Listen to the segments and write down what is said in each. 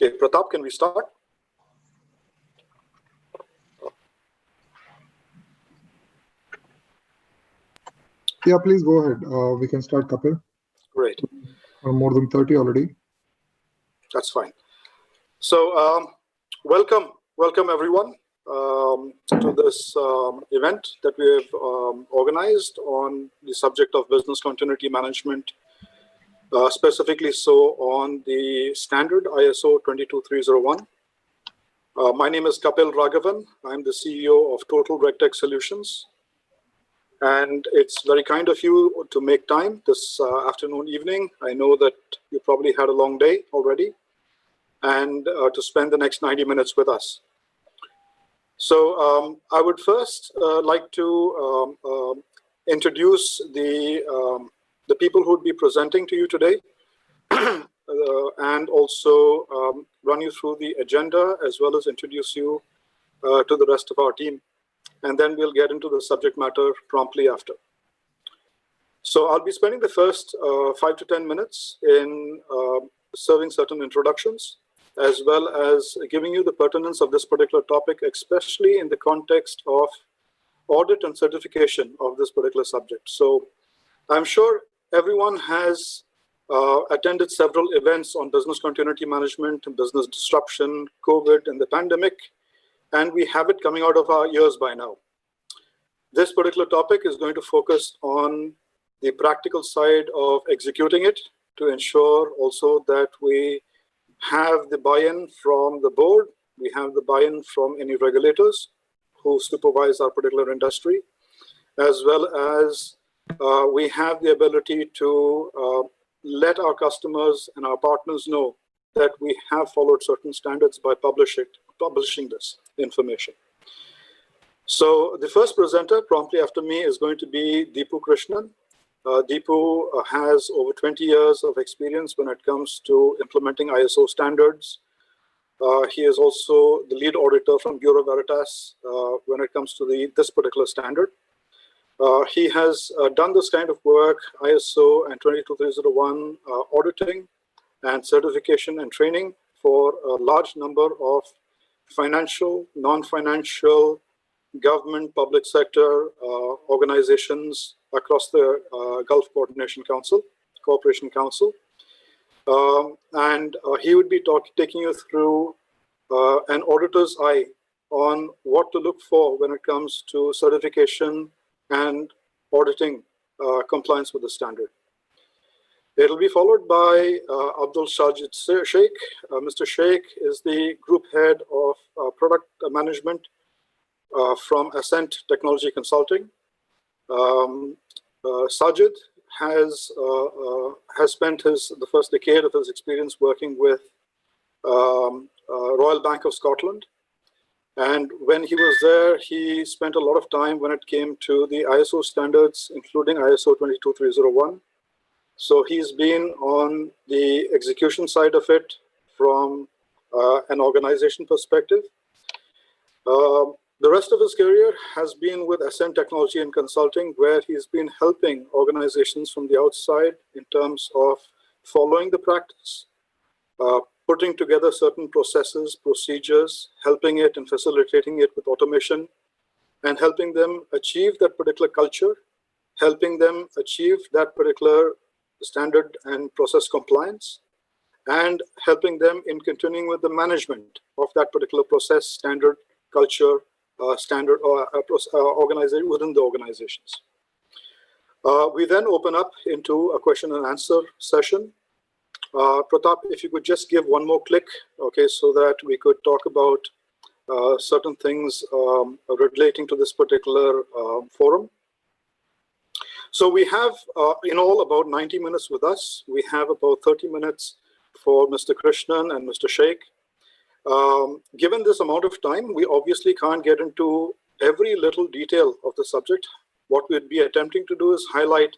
Okay, Pratap, can we start? Yeah, please go ahead. We can start, Kapil. Great. More than 30 already. That's fine. So welcome everyone to this event that we have organized on the subject of business continuity management, specifically so on the standard ISO 22301. My name is Kapil Raghavan. I'm the CEO of Total RegTech Solutions. And it's very kind of you to make time this afternoon, evening. I know that you probably had a long day already, and to spend the next 90 minutes with us. So I would first like to introduce the people who would be presenting to you today, and also run you through the agenda, as well as introduce you to the rest of our team. And then we'll get into the subject matter promptly after. So I'll be spending the first 5 to 10 minutes in serving certain introductions, as well as giving you the pertinence of this particular topic, especially in the context of audit and certification of this particular subject. So I'm sure everyone has attended several events on business continuity management, business disruption, COVID, and the pandemic, and we have it coming out of our ears by now. This particular topic is going to focus on the practical side of executing it, to ensure also that we have the buy-in from the board, we have the buy-in from any regulators who supervise our particular industry, as well as we have the ability to let our customers and our partners know that we have followed certain standards by publishing this information. So the first presenter promptly after me is going to be Deepu Krishnan. Deepu has over 20 years of experience when it comes to implementing ISO standards. He is also the lead auditor from Bureau Veritas when it comes to this particular standard. He has done this kind of work, ISO and 22301 auditing and certification and training for a large number of financial, non-financial, government, public sector organizations across the Gulf Cooperation Council. And he would be taking you through an auditor's eye on what to look for when it comes to certification and auditing compliance with the standard. It'll be followed by Abdul Sajid Sheikh. Mr. Sheikh is the group head of product management from Ascent Technology Consulting. Sajid has spent the first decade of his experience working with Royal Bank of Scotland. And when he was there, he spent a lot of time when it came to the ISO standards, including ISO 22301. So he's been on the execution side of it from an organization perspective. The rest of his career has been with Ascent Technology and Consulting, where he's been helping organizations from the outside in terms of following the practice, putting together certain processes, procedures, helping it and facilitating it with automation, and helping them achieve that particular culture, helping them achieve that particular standard and process compliance, and helping them in continuing with the management of that particular process, standard, culture, standard organization within the organizations. We then open up into a question and answer session. Pratap, if you could just give one more click, okay, so that we could talk about certain things relating to this particular forum. So we have in all about 90 minutes with us. We have about 30 minutes for Mr. Krishnan and Mr. Sheikh. Given this amount of time, we obviously can't get into every little detail of the subject. What we'd be attempting to do is highlight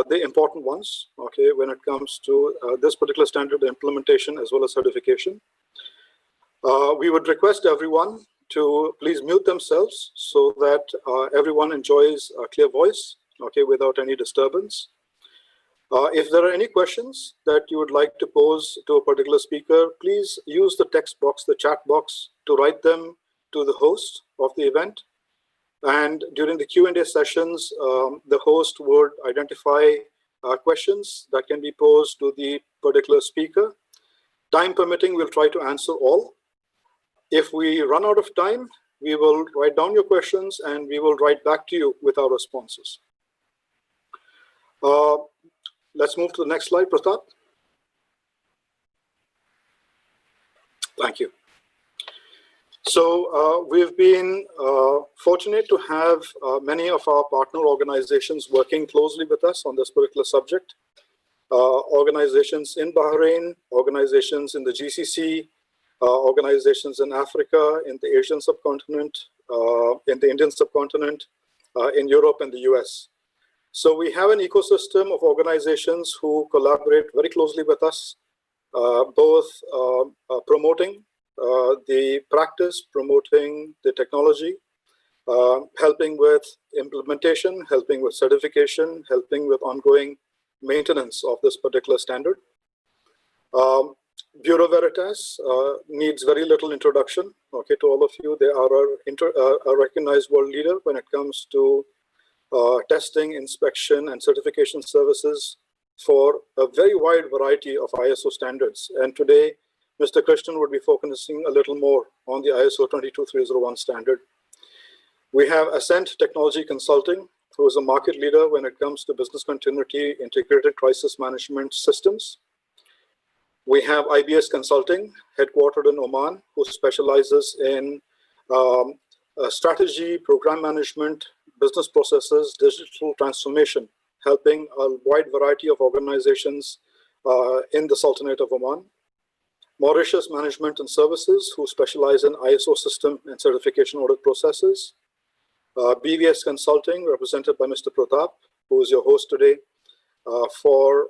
the important ones, okay, when it comes to this particular standard implementation as well as certification. We would request everyone to please mute themselves so that everyone enjoys a clear voice, okay, without any disturbance. If there are any questions that you would like to pose to a particular speaker, please use the text box, the chat box, to write them to the host of the event. And during the Q&A sessions, the host would identify questions that can be posed to the particular speaker. Time permitting, we'll try to answer all. If we run out of time, we will write down your questions and we will write back to you with our responses. Let's move to the next slide, Pratap. Thank you. So we've been fortunate to have many of our partner organizations working closely with us on this particular subject. Organizations in Bahrain, organizations in the GCC, organizations in Africa, in the Asian subcontinent, in the Indian subcontinent, in Europe and the US. So we have an ecosystem of organizations who collaborate very closely with us, both promoting the practice, promoting the technology, helping with implementation, helping with certification, helping with ongoing maintenance of this particular standard. Bureau Veritas needs very little introduction, okay, to all of you. They are a recognized world leader when it comes to testing, inspection, and certification services for a very wide variety of ISO standards. And today, Mr. Krishnan would be focusing a little more on the ISO 22301 standard. We have Ascent Technology Consulting, who is a market leader when it comes to business continuity, integrated crisis management systems. We have IBS Consulting, headquartered in Oman, who specializes in strategy, program management, business processes, digital transformation, helping a wide variety of organizations in the Sultanate of Oman. Mauritius Management and Services, who specialize in ISO system and certification audit processes. BVS Consulting, represented by Mr. Pratap, who is your host today, for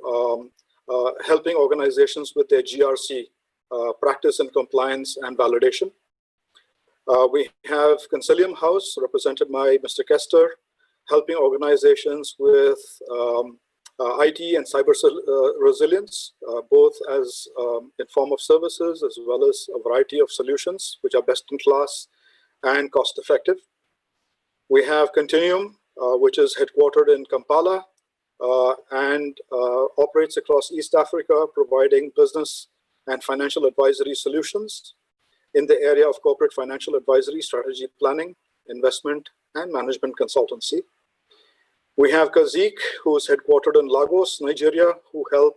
helping organizations with their GRC, practice and compliance and validation. We have Consilium House, represented by Mr. Kester, helping organizations with IT and cyber resilience, both as in form of services as well as a variety of solutions which are best in class and cost effective. We have Continuum, which is headquartered in Kampala and operates across East Africa, providing business and financial advisory solutions in the area of corporate financial advisory, strategy planning, investment, and management consultancy. We have Kazik, who is headquartered in Lagos, Nigeria, who help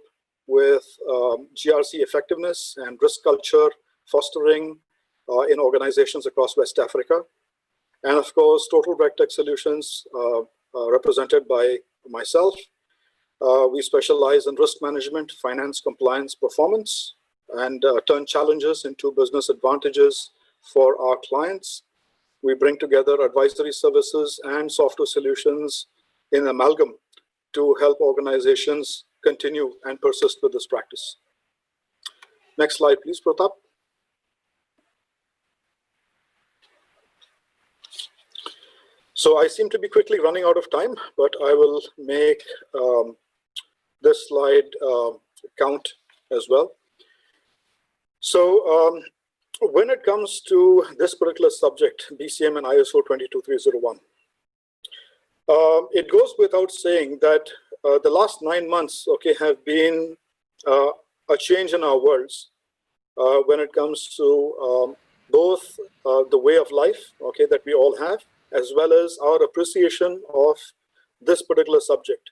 with GRC effectiveness and risk culture fostering in organizations across West Africa. And of course, Total RegTech Solutions, represented by myself. We specialize in risk management, finance, compliance, performance, and turn challenges into business advantages for our clients. We bring together advisory services and software solutions in amalgam to help organizations continue and persist with this practice. Next slide, please, Pratap. So I seem to be quickly running out of time, but I will make this slide count as well. So when it comes to this particular subject, BCM and ISO 22301, it goes without saying that the last 9 months, okay, have been a change in our worlds when it comes to both the way of life, okay, that we all have, as well as our appreciation of this particular subject.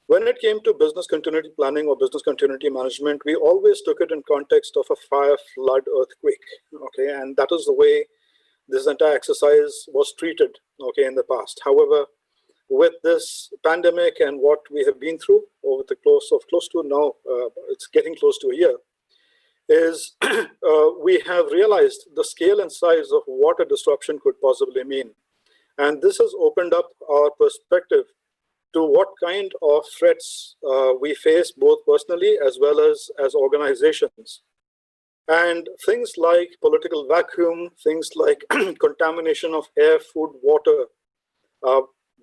When it came to business continuity planning or business continuity management, we always took it in context of a fire, flood, earthquake, okay, and that is the way this entire exercise was treated, okay, in the past. However, with this pandemic and what we have been through over the course of close to now, it's getting close to a year, is we have realized the scale and size of what a disruption could possibly mean. And this has opened up our perspective to what kind of threats we face both personally as well as organizations. And things like political vacuum, things like contamination of air, food, water,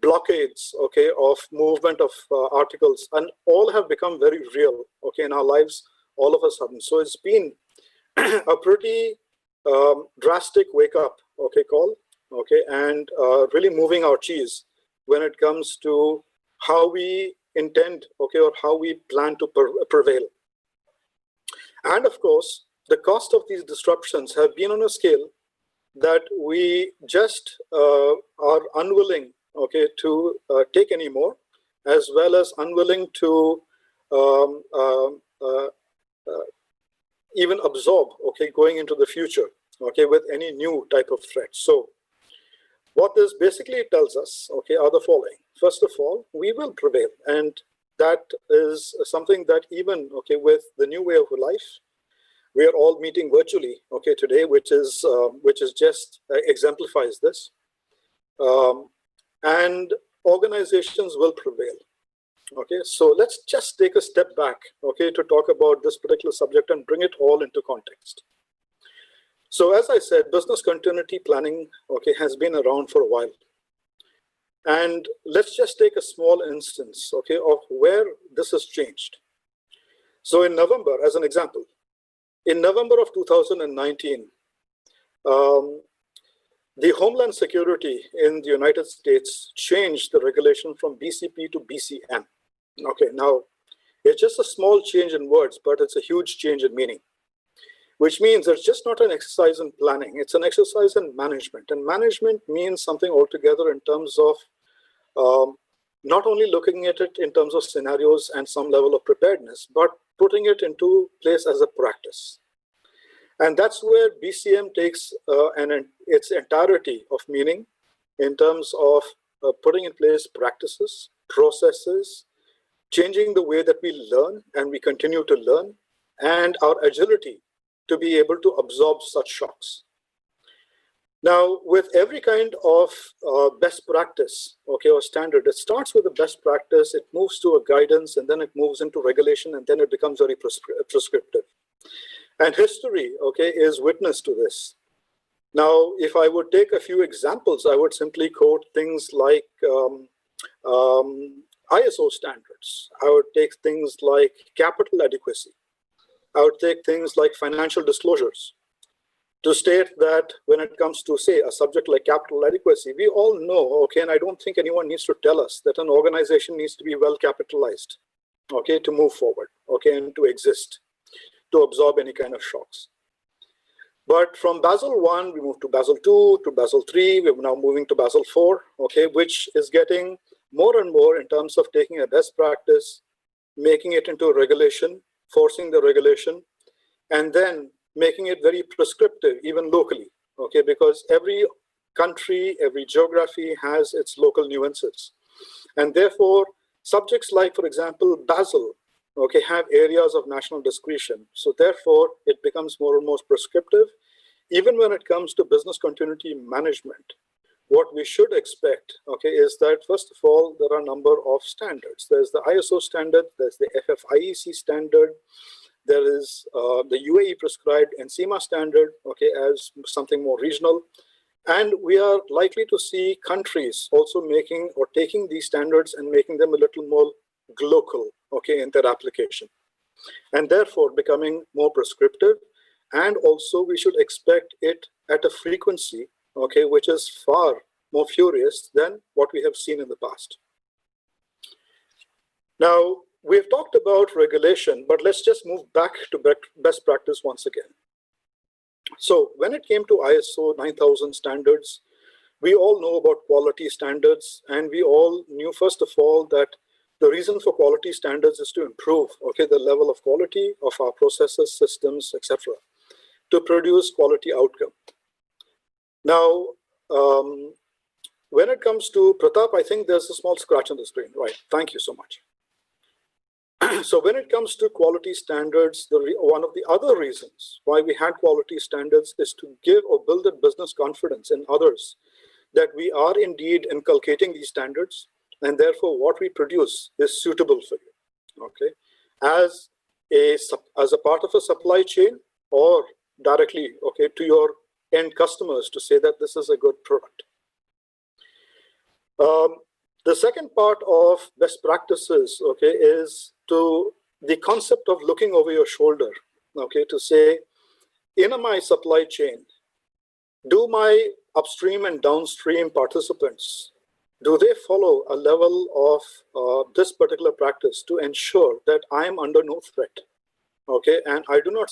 blockades, okay, of movement of articles, and all have become very real, okay, in our lives all of a sudden. So it's been a pretty drastic wake up, okay, call, okay, and really moving our cheese when it comes to how we intend, okay, or how we plan to prevail. And of course, the cost of these disruptions have been on a scale that we just are unwilling, okay, to take anymore, as well as unwilling to even absorb, okay, going into the future, okay, with any new type of threat. So what this basically tells us, okay, are the following. First of all, we will prevail, and that is something that even, okay, with the new way of life, we are all meeting virtually, okay, today, which is just exemplifies this, and organizations will prevail. Okay, so let's just take a step back, okay, to talk about this particular subject and bring it all into context. So as I said, business continuity planning, okay, has been around for a while. And let's just take a small instance, okay, of where this has changed. So in November, as an example, in November of 2019, the Homeland Security in the United States changed the regulation from BCP to BCM. Okay, now it's just a small change in words, but it's a huge change in meaning, which means it's just not an exercise in planning, it's an exercise in management. And management means something altogether in terms of not only looking at it in terms of scenarios and some level of preparedness, but putting it into place as a practice. And that's where BCM takes its entirety of meaning in terms of putting in place practices, processes, changing the way that we learn and we continue to learn, and our agility to be able to absorb such shocks. Now, with every kind of best practice, okay, or standard, it starts with a best practice, it moves to a guidance, and then it moves into regulation, and then it becomes very prescriptive. And history, okay, is witness to this. Now, if I would take a few examples, I would simply quote things like ISO standards. I would take things like capital adequacy. I would take things like financial disclosures to state that when it comes to, say, a subject like capital adequacy, we all know, okay, and I don't think anyone needs to tell us that an organization needs to be well capitalized, okay, to move forward, okay, and to exist, to absorb any kind of shocks. But from Basel I, we moved to Basel II, to Basel III, we're now moving to Basel IV, okay, which is getting more and more in terms of taking a best practice, making it into a regulation, forcing the regulation, and then making it very prescriptive, even locally, okay, because every country, every geography has its local nuances. And therefore, subjects like, for example, Basel, okay, have areas of national discretion. So therefore, it becomes more and more prescriptive. Even when it comes to business continuity management, what we should expect, okay, is that first of all, there are a number of standards. There's the ISO standard, there's the FFIEC standard, there is the UAE prescribed NCEMA standard, okay, as something more regional. And we are likely to see countries also making or taking these standards and making them a little more local, okay, in their application, and therefore becoming more prescriptive. And also we should expect it at a frequency, okay, which is far more furious than what we have seen in the past. Now, we've talked about regulation, but let's just move back to best practice once again. So when it came to ISO 9000 standards, we all know about quality standards, and we all knew, first of all, that the reason for quality standards is to improve, okay, the level of quality of our processes, systems, etc., to produce quality outcome. Now, when it comes to Pratap, I think there's a small scratch on the screen, right? Thank you so much. So when it comes to quality standards, one of the other reasons why we had quality standards is to give or build a business confidence in others that we are indeed inculcating these standards, and therefore what we produce is suitable for you, okay, as a part of a supply chain or directly, okay, to your end customers to say that this is a good product. The second part of best practices, okay, is to the concept of looking over your shoulder, okay, to say, in my supply chain, do my upstream and downstream participants, do they follow a level of this particular practice to ensure that I am under no threat, okay, and I do not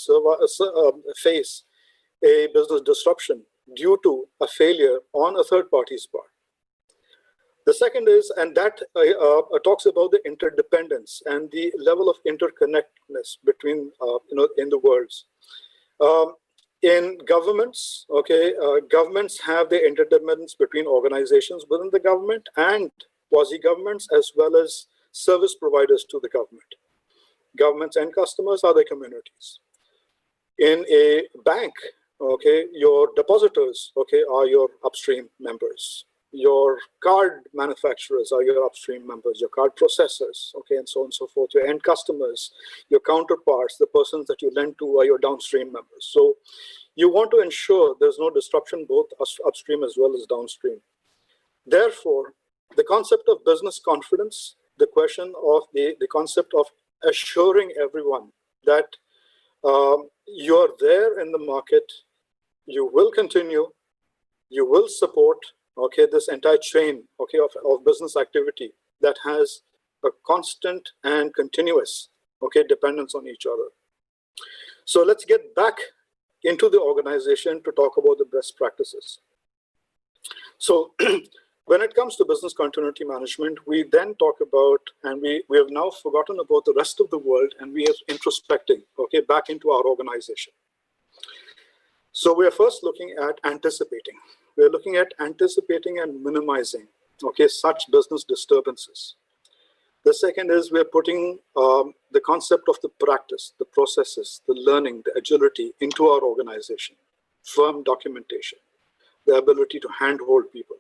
face a business disruption due to a failure on a third party's part. The second is, and that talks about the interdependence and the level of interconnectedness between, in the worlds. In governments, okay, governments have the interdependence between organizations within the government and quasi-governments, as well as service providers to the government. Governments and customers are the communities. In a bank, okay, your depositors, okay, are your upstream members. Your card manufacturers are your upstream members, your card processors, okay, and so on and so forth. Your end customers, your counterparts, the persons that you lend to are your downstream members. So you want to ensure there's no disruption both upstream as well as downstream. Therefore, the concept of business confidence, the question of the concept of assuring everyone that you're there in the market, you will continue, you will support, okay, this entire chain, okay, of business activity that has a constant and continuous, okay, dependence on each other. So let's get back into the organization to talk about the best practices. So when it comes to business continuity management, we then talk about, and we have now forgotten about the rest of the world, and we are introspecting, okay, back into our organization. So we are first looking at anticipating. We're looking at anticipating and minimizing, okay, such business disturbances. The second is we're putting the concept of the practice, the processes, the learning, the agility into our organization, firm documentation, the ability to handhold people,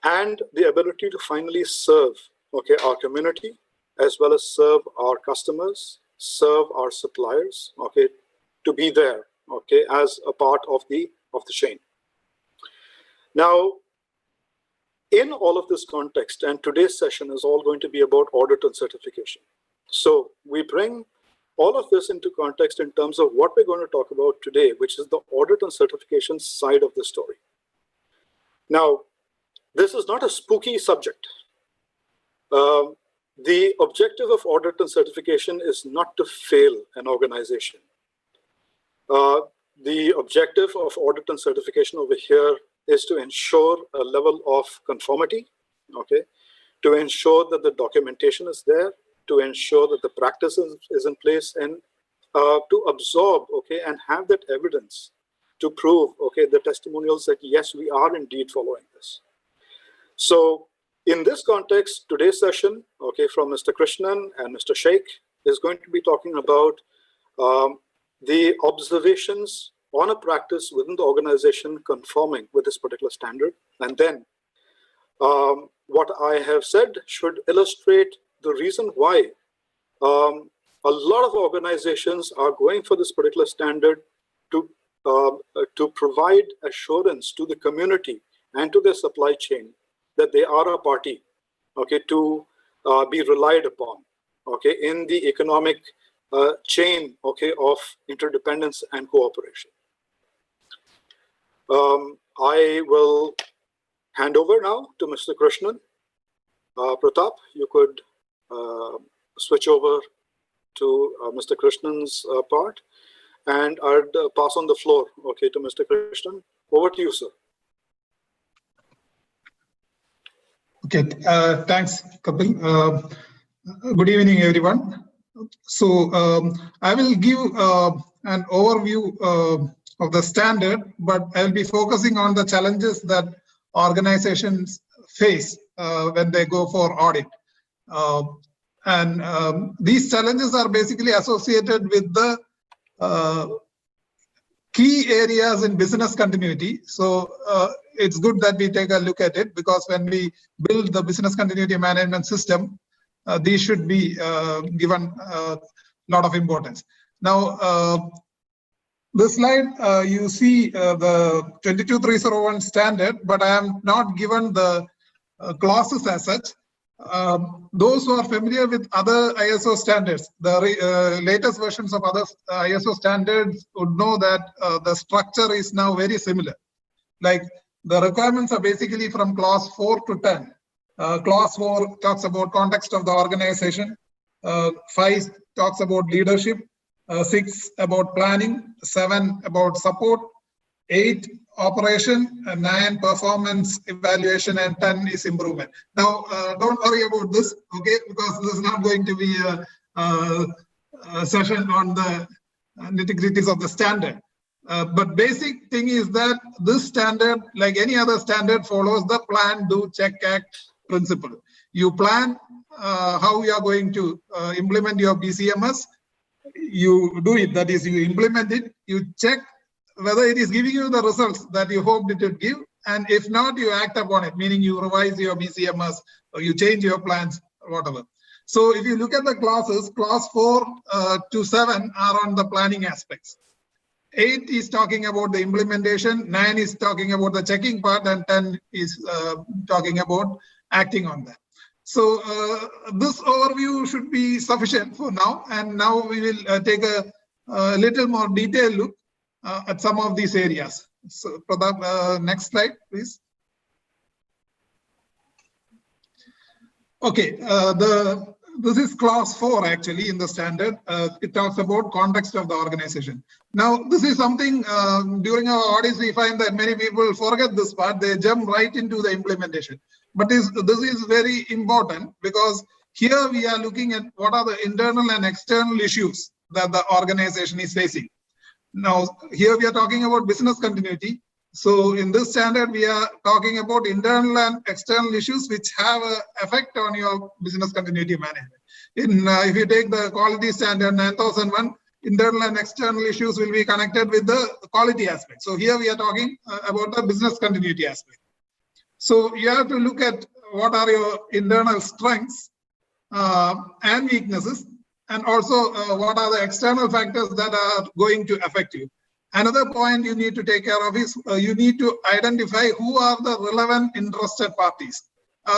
and the ability to finally serve, okay, our community, as well as serve our customers, serve our suppliers, okay, to be there, okay, as a part of the chain. Now, in all of this context, and today's session is all going to be about audit and certification. So we bring all of this into context in terms of what we're going to talk about today, which is the audit and certification side of the story. Now, this is not a spooky subject. The objective of audit and certification is not to fail an organization. The objective of audit and certification over here is to ensure a level of conformity, okay, to ensure that the documentation is there, to ensure that the practice is in place, and to absorb, okay, and have that evidence to prove, okay, the testimonials that yes, we are indeed following this. So in this context, today's session, okay, from Mr. Krishnan and Mr. Sheikh is going to be talking about the observations on a practice within the organization conforming with this particular standard. And then what I have said should illustrate the reason why a lot of organizations are going for this particular standard to provide assurance to the community and to their supply chain that they are a party, okay, to be relied upon, okay, in the economic chain, okay, of interdependence and cooperation. I will hand over now to Mr. Krishnan. Pratap, you could switch over to Mr. Krishnan's part, and I'd pass on the floor, okay, to Mr. Krishnan. Over to you, sir. Okay, thanks, Kapil. Good evening, everyone. So I will give an overview of the standard, but I'll be focusing on the challenges that organizations face when they go for audit. These challenges are basically associated with the key areas in business continuity. So it's good that we take a look at it, because when we build the business continuity management system, these should be given a lot of importance. Now, this slide, you see the 22301 standard, but I am not given the clauses as such. Those who are familiar with other ISO standards, the latest versions of other ISO standards would know that the structure is now very similar. Like the requirements are basically from clause 4 to 10. Clause 4 talks about context of the organization. 5 talks about leadership. 6 about planning. 7 about support. 8 operation. 9 performance evaluation, and 10 is improvement. Now, don't worry about this, okay? Because this is not going to be a session on the nitty-gritties of the standard. But basic thing is that this standard, like any other standard, follows the plan, do, check, act principle. You plan how you are going to implement your BCMS. You do it, that is, you implement it. You check whether it is giving you the results that you hoped it would give. And if not, you act upon it, meaning you revise your BCMS or you change your plans, or whatever. So if you look at the clauses, clause 4 to 7 are on the planning aspects. 8 is talking about the implementation, 9 is talking about the checking part, and 10 is talking about acting on that. So this overview should be sufficient for now. And now we will take a little more detailed look at some of these areas. So Pratap, next slide, please. Okay, this is clause 4 actually in the standard. It talks about context of the organization. Now, this is something during our audits we find that many people forget this part. They jump right into the implementation. But this is very important because here we are looking at what are the internal and external issues that the organization is facing. Now, here we are talking about business continuity. So in this standard, we are talking about internal and external issues which have an effect on your business continuity management. If you take the quality standard 9001, internal and external issues will be connected with the quality aspect. So here we are talking about the business continuity aspect. So you have to look at what are your internal strengths and weaknesses, and also what are the external factors that are going to affect you. Another point you need to take care of is you need to identify who are the relevant interested parties.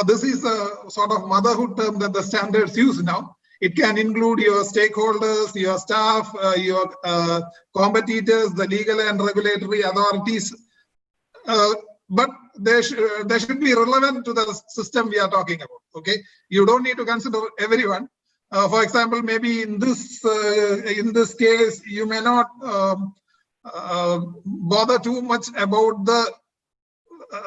This is a sort of motherhood term that the standards use now. It can include your stakeholders, your staff, your competitors, the legal and regulatory authorities. But they should be relevant to the system we are talking about. Okay, you don't need to consider everyone. For example, maybe in this case, you may not bother too much about the.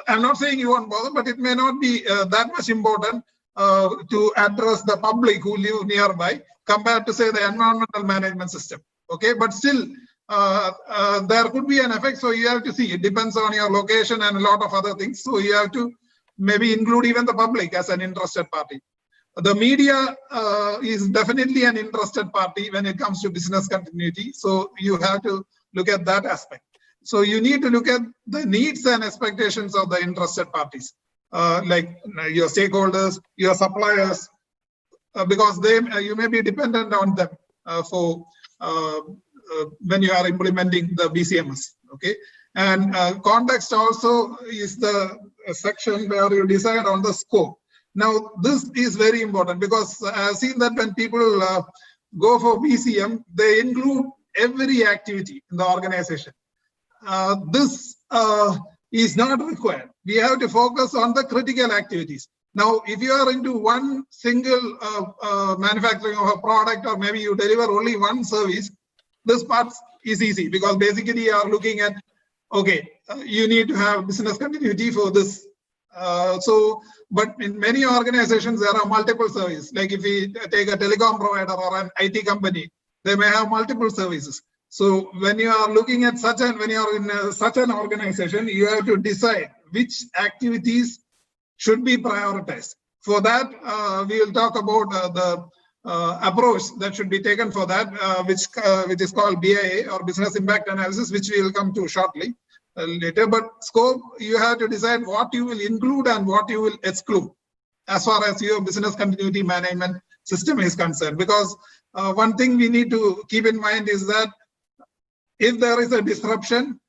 I'm not saying you won't bother, but it may not be that much important to address the public who live nearby compared to, say, the environmental management system. Okay, but still. There could be an effect, so you have to see. It depends on your location and a lot of other things. So you have to maybe include even the public as an interested party. The media is definitely an interested party when it comes to business continuity. So you have to look at that aspect. So you need to look at the needs and expectations of the interested parties, like your stakeholders, your suppliers, because you may be dependent on them for. When you are implementing the BCMS, okay? And context also is the section where you decide on the scope. Now, this is very important because I've seen that when people go for BCM, they include every activity in the organization. This is not required. We have to focus on the critical activities. Now, if you are into one single manufacturing of a product, or maybe you deliver only one service, this part is easy because basically you are looking at, okay, you need to have business continuity for this. But in many organizations, there are multiple services. Like if we take a telecom provider or an IT company, they may have multiple services. So when you are looking at when you are in such an organization, you have to decide which activities should be prioritized. For that, we will talk about the approach that should be taken for that, which is called BIA or Business Impact Analysis, which we will come to shortly later. But scope, you have to decide what you will include and what you will exclude as far as your business continuity management system is concerned. Because one thing we need to keep in mind is that if there is a disruption,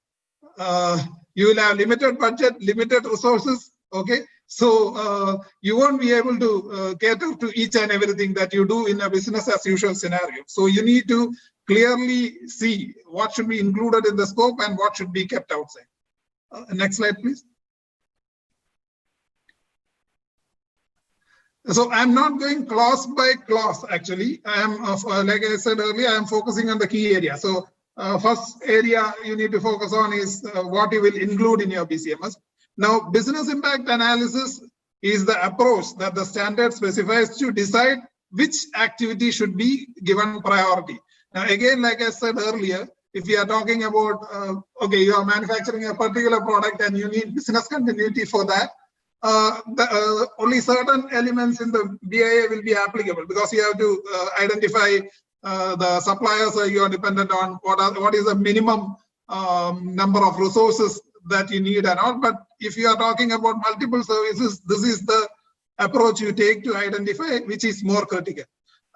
you will have limited budget, limited resources, okay, So you won't be able to cater to each and everything that you do in a business as usual scenario. So you need to clearly see what should be included in the scope and what should be kept outside. Next slide, please. So I'm not going clause by clause, actually. I am, like I said earlier, I am focusing on the key area. So first area you need to focus on is what you will include in your BCMS. Now, business impact analysis is the approach that the standard specifies to decide which activity should be given priority. Now, again, like I said earlier, if we are talking about, okay, you are manufacturing a particular product and you need business continuity for that, only certain elements in the BIA will be applicable, because you have to identify the suppliers you are dependent on, what is the minimum number of resources that you need and all. But if you are talking about multiple services, this is the approach you take to identify which is more critical.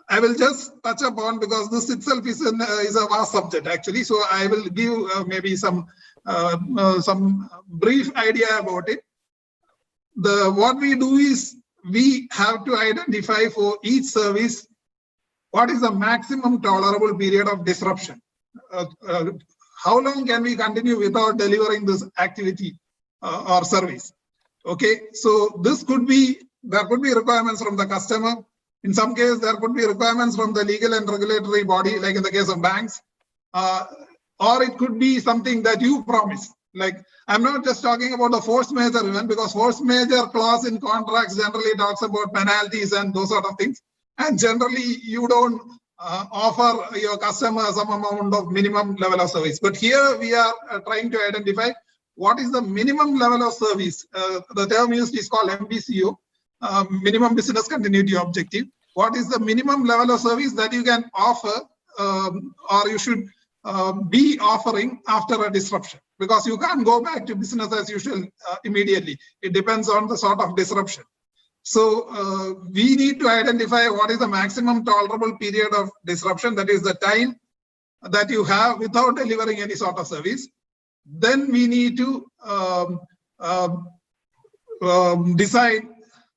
I will just touch upon, because this itself is a vast subject actually. So I will give maybe some brief idea about it. What we do is we have to identify for each service what is the maximum tolerable period of disruption. How long can we continue without delivering this activity or service? Okay, so this could be, there could be requirements from the customer. In some cases, there could be requirements from the legal and regulatory body, like in the case of banks, or it could be something that you promise. Like, I'm not just talking about the force majeure event, because force majeure clause in contracts generally talks about penalties and those sort of things. And generally, you don't offer your customer some amount of minimum level of service. But here we are trying to identify what is the minimum level of service. The term used is called MBCO, minimum business continuity objective. What is the minimum level of service that you can offer or you should be offering after a disruption? Because you can't go back to business as usual immediately. It depends on the sort of disruption. So we need to identify what is the maximum tolerable period of disruption, that is the time that you have without delivering any sort of service. Then we need to decide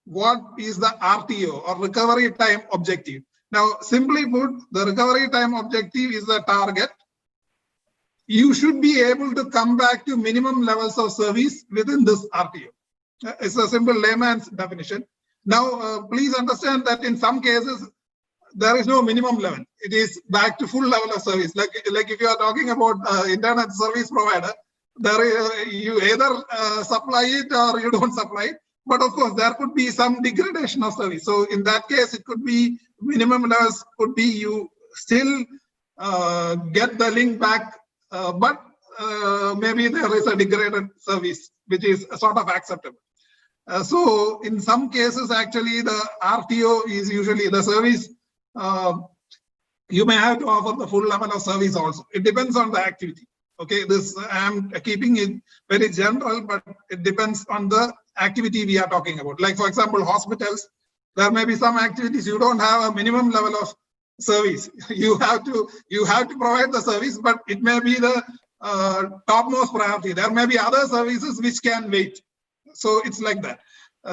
what is the RTO, or recovery time objective. Now, simply put, the recovery time objective is the target. You should be able to come back to minimum levels of service within this RTO. It's a simple layman's definition. Now, please understand that in some cases, there is no minimum level. It is back to full level of service. Like if you are talking about internet service provider, you either supply it or you don't supply it. But of course, there could be some degradation of service. So in that case, it could be minimum levels could be you still get the link back, but maybe there is a degraded service, which is sort of acceptable. So in some cases, actually, the RTO is usually the service. You may have to offer the full level of service also. It depends on the activity. Okay, this I'm keeping it very general, but it depends on the activity we are talking about. Like, for example, hospitals, there may be some activities you don't have a minimum level of service. You have to provide the service, but it may be the topmost priority. There may be other services which can wait. So it's like that.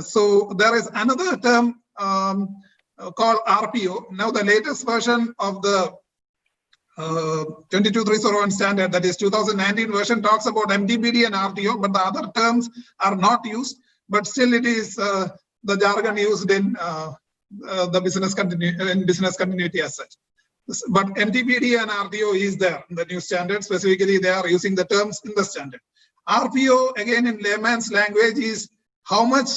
So there is another term called RPO. Now the latest version of the 22301 standard, that is 2019 version, talks about MTBD and RTO, but the other terms are not used. But still, it is the jargon used in the business continuity as such. But MTBD and RTO is there in the new standard. Specifically, they are using the terms in the standard. RPO, again, in layman's language, is how much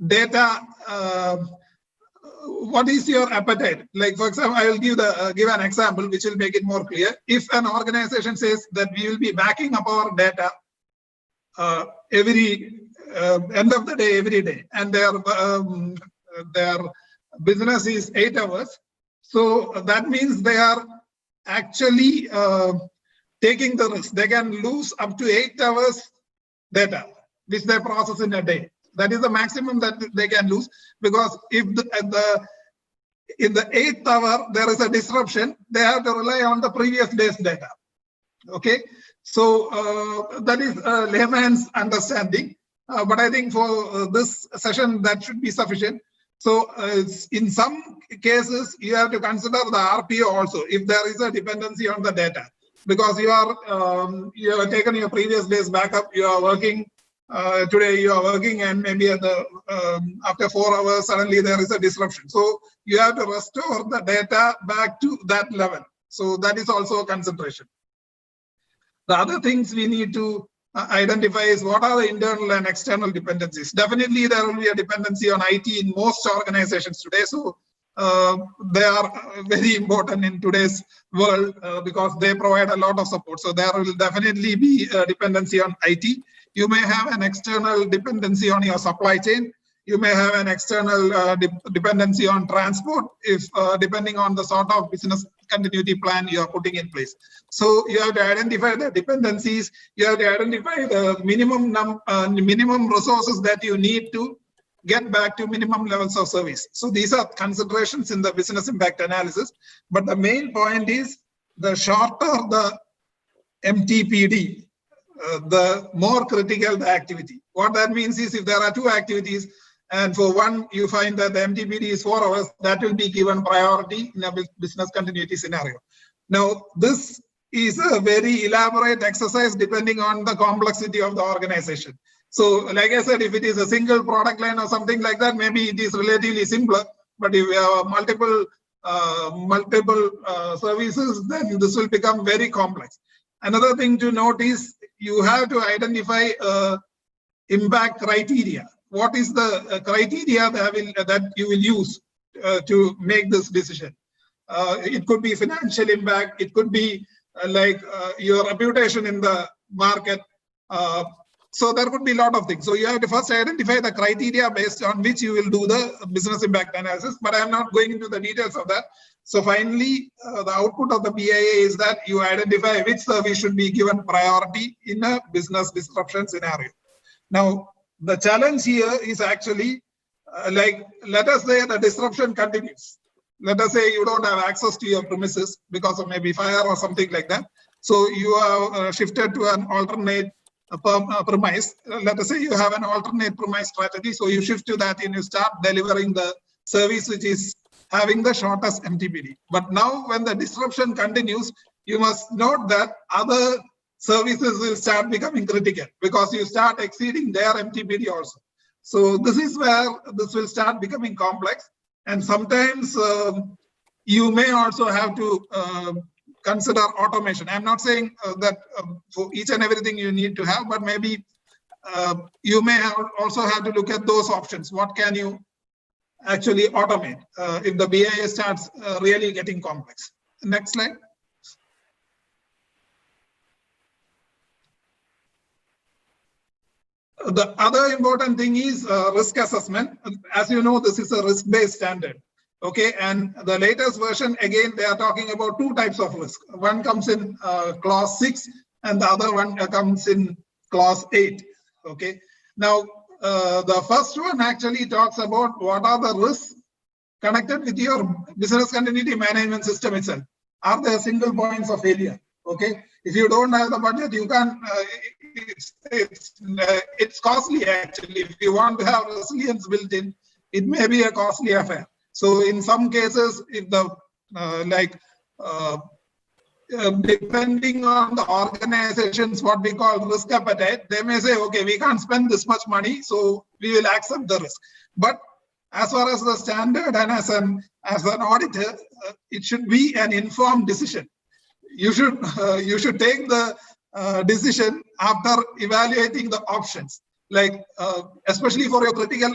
data. What is your appetite? Like, for example, I will give an example which will make it more clear. If an organization says that we will be backing up our data every end of the day, every day, and their business is 8 hours, so that means they are actually taking the risk. They can lose up to 8 hours data which they process in a day. That is the maximum that they can lose, because if in the 8th hour there is a disruption, they have to rely on the previous day's data. Okay, so that is layman's understanding. but I think for this session that should be sufficient. So in some cases, you have to consider the RPO also if there is a dependency on the data, because you have taken your previous day's backup, you are working. Today you are working, and maybe after 4 hours suddenly there is a disruption. So you have to restore the data back to that level. So that is also a consideration. The other things we need to identify is what are the internal and external dependencies. Definitely there will be a dependency on IT in most organizations today. So they are very important in today's world because they provide a lot of support. So there will definitely be a dependency on IT. You may have an external dependency on your supply chain. You may have an external dependency on transport, if depending on the sort of business continuity plan you are putting in place. So you have to identify the dependencies. You have to identify the minimum resources that you need to get back to minimum levels of service. So these are considerations in the business impact analysis. But the main point is the shorter the MTPD, the more critical the activity. What that means is if there are 2 activities and for one you find that the MTPD is 4 hours, that will be given priority in a business continuity scenario. Now, this is a very elaborate exercise depending on the complexity of the organization. So like I said, if it is a single product line or something like that, maybe it is relatively simpler. But if you have multiple services, then this will become very complex. Another thing to note is you have to identify impact criteria. What is the criteria that you will use to make this decision? It could be financial impact. It could be your reputation in the market. So there could be a lot of things. So you have to first identify the criteria based on which you will do the business impact analysis. But I am not going into the details of that. So finally, the output of the BIA is that you identify which service should be given priority in a business disruption scenario. Now, the challenge here is actually let us say the disruption continues. Let us say you don't have access to your premises because of maybe fire or something like that. So you have shifted to an alternate premise. Let us say you have an alternate premise strategy. So you shift to that and you start delivering the service which is having the shortest MTPD. But now when the disruption continues, you must note that other services will start becoming critical because you start exceeding their MTPD also. So this is where this will start becoming complex. And sometimes you may also have to consider automation. I'm not saying that for each and everything you need to have, but maybe you may also have to look at those options. What can you actually automate if the BIA starts really getting complex? Next slide. The other important thing is risk assessment. As you know, this is a risk-based standard. Okay, and the latest version, again, they are talking about 2 types of risk. One comes in clause 6 and the other one comes in clause 8. Okay, now the first one actually talks about what are the risks connected with your business continuity management system itself. Are there single points of failure? Okay, if you don't have the budget, you can't. It's costly actually. If you want to have resilience built in, it may be a costly affair. So in some cases, if the depending on the organizations, what we call risk appetite, they may say, okay, we can't spend this much money, so we will accept the risk. But as far as the standard and as an auditor, it should be an informed decision. You should take the decision after evaluating the options. Especially for your critical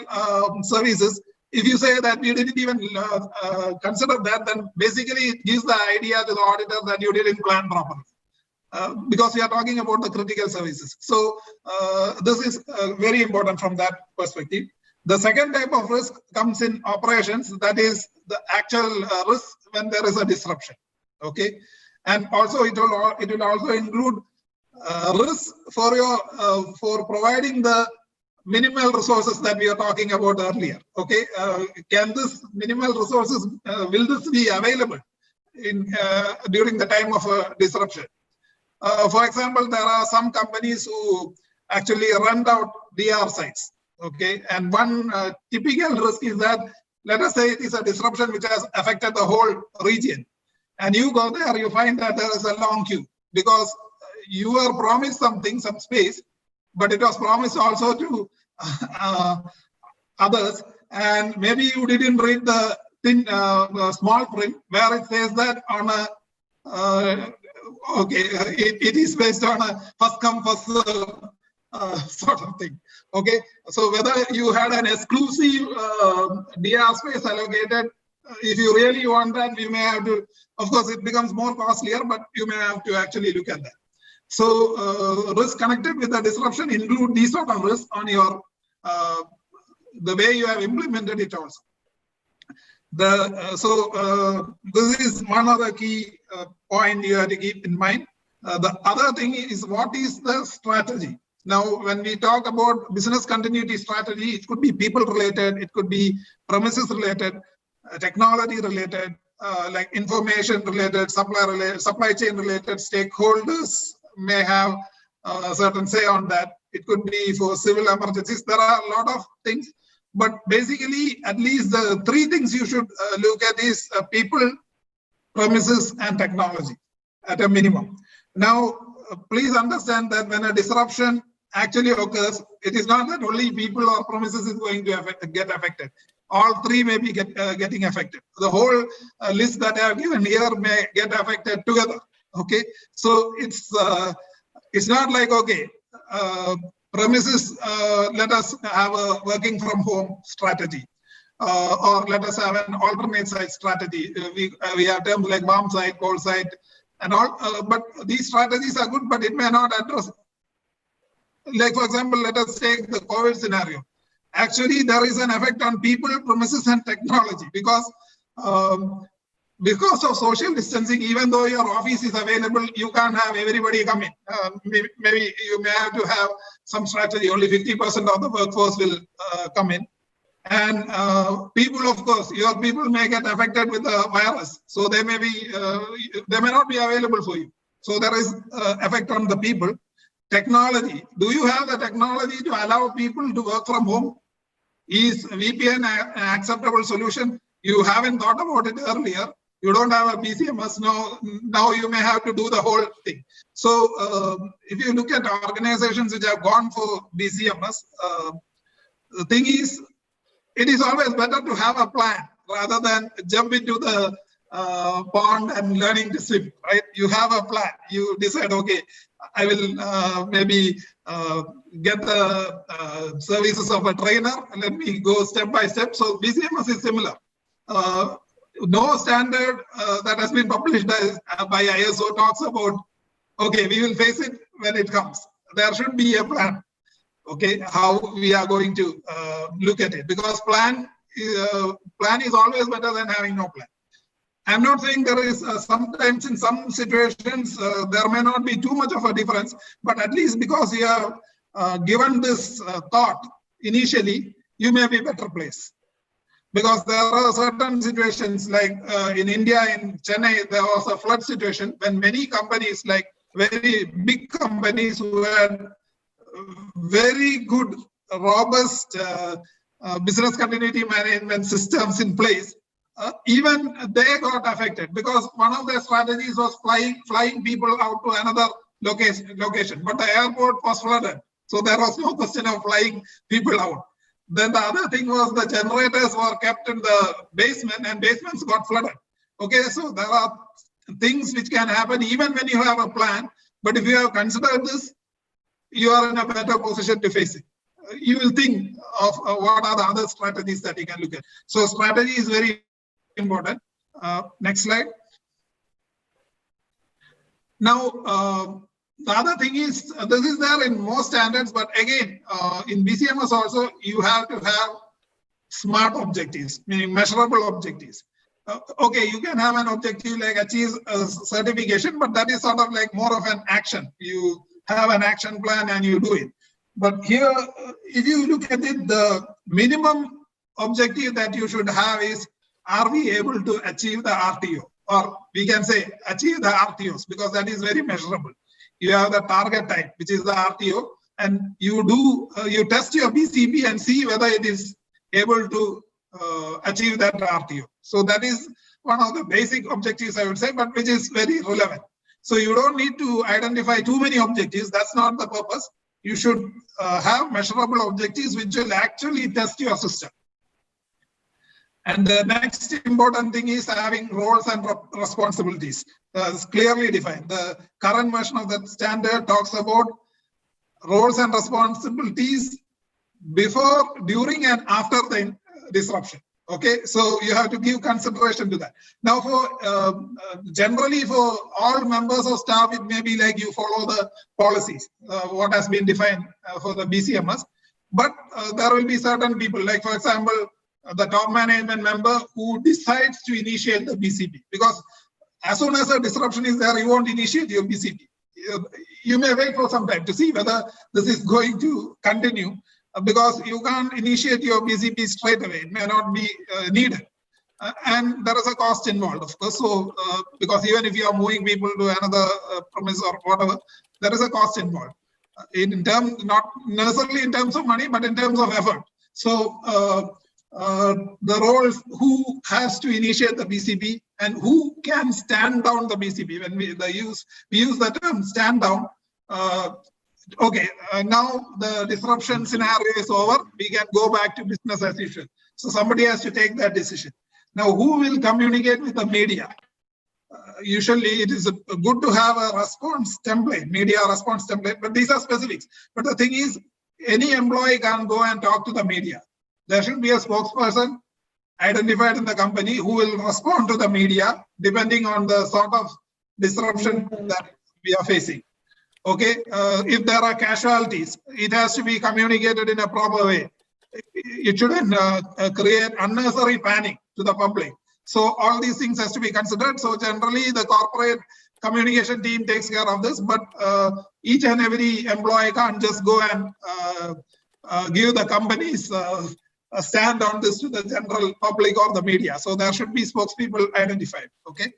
services, if you say that you didn't even consider that, then basically it gives the idea to the auditor that you didn't plan properly. Because we are talking about the critical services. So this is very important from that perspective. The second type of risk comes in operations, that is the actual risk when there is a disruption. Okay, and also it will also include risk for providing the minimal resources that we are talking about earlier. Okay, can this minimal resources will this be available during the time of a disruption? For example, there are some companies who actually rent out DR sites. Okay, and one typical risk is that, let us say it is a disruption which has affected the whole region, and you go there, you find that there is a long queue because you were promised something, some space, but it was promised also to others, and maybe you didn't read the thin, small print where it says that on a it is based on a first come first serve sort of thing. Okay, so whether you had an exclusive DR space allocated, if you really want that, you may have to, of course it becomes more costlier, but you may have to actually look at that. So risk connected with the disruption include these sort of risks on your the way you have implemented it also. This is one other key point you have to keep in mind. The other thing is, what is the strategy? Now, when we talk about business continuity strategy, it could be people related, it could be premises related, technology related, like information related, supply chain related. Stakeholders may have a certain say on that. It could be for civil emergencies. There are a lot of things, but basically, at least the three things you should look at is people, premises, and technology at a minimum. Now, please understand that when a disruption actually occurs, it is not that only people or premises is going to get affected. All three may be getting affected. The whole list that I have given here may get affected together. Okay, so it's not like, okay, premises, let us have a working from home strategy, or let us have an alternate site strategy. We have terms like warm site, cold site, and all. But these strategies are good, but it may not address. Like, for example, let us take the COVID scenario. Actually, there is an effect on people, premises, and technology because of social distancing. Even though your office is available, you can't have everybody come in. Maybe you may have to have some strategy. Only 50% of the workforce will come in. And people, of course, your people may get affected with the virus. So they may not be available for you. So there is effect on the people. Technology. Do you have the technology to allow people to work from home? Is VPN an acceptable solution? You haven't thought about it earlier. You don't have a BCMS. Now you may have to do the whole thing. So if you look at organizations which have gone for BCMS, the thing is, it is always better to have a plan rather than jump into the pond and learning to swim, right? You have a plan. You decide, okay, I will maybe get the services of a trainer. Let me go step by step. So BCMS is similar. No standard that has been published by ISO talks about, okay, we will face it when it comes. There should be a plan, okay, how we are going to look at it, because plan is always better than having no plan. I'm not saying there is sometimes in some situations there may not be too much of a difference, but at least because you have given this thought initially, you may be better placed. Because there are certain situations like in India, in Chennai, there was a flood situation when many companies, like very big companies who had very good, robust business continuity management systems in place, even they got affected because one of their strategies was flying people out to another location, but the airport was flooded. So there was no question of flying people out. Then the other thing was the generators were kept in the basement and basements got flooded. Okay, so there are things which can happen even when you have a plan, but if you have considered this, you are in a better position to face it. You will think of what are the other strategies that you can look at. So strategy is very important. Next slide. Now, the other thing is, this is there in most standards, but again, in BCMS also, you have to have SMART objectives, meaning measurable objectives. Okay, you can have an objective like achieve a certification, but that is sort of like more of an action. You have an action plan and you do it. But here, if you look at it, the minimum objective that you should have is, are we able to achieve the RTO? Or we can say achieve the RTOs, because that is very measurable. You have the target type, which is the RTO, and you test your BCP and see whether it is able to achieve that RTO. So that is one of the basic objectives, I would say, but which is very relevant. So you don't need to identify too many objectives. That's not the purpose. You should have measurable objectives which will actually test your system. And the next important thing is having roles and responsibilities. It's clearly defined. The current version of that standard talks about roles and responsibilities before, during, and after the disruption. Okay, so you have to give consideration to that. Now, for generally for all members of staff, it may be like you follow the policies, what has been defined for the BCMS. But there will be certain people, like for example, the top management member who decides to initiate the BCP. Because as soon as a disruption is there, you won't initiate your BCP. You may wait for some time to see whether this is going to continue. Because you can't initiate your BCP straight away. It may not be needed. And there is a cost involved, of course. So, because even if you are moving people to another premise or whatever, there is a cost involved. In terms, not necessarily in terms of money, but in terms of effort. So, the roles, who has to initiate the BCP and who can stand down the BCP. When we use the term stand down, okay, now the disruption scenario is over. We can go back to business as usual. So somebody has to take that decision. Now, who will communicate with the media? Usually, it is good to have a response template, media response template, but these are specifics. But the thing is, any employee can go and talk to the media. There should be a spokesperson identified in the company who will respond to the media depending on the sort of disruption that we are facing. Okay, if there are casualties, it has to be communicated in a proper way. It shouldn't create unnecessary panic to the public. So all these things has to be considered. So generally, the corporate communication team takes care of this, but each and every employee can't just go and give the company's a stand on this to the general public or the media. So there should be spokespeople identified. Okay,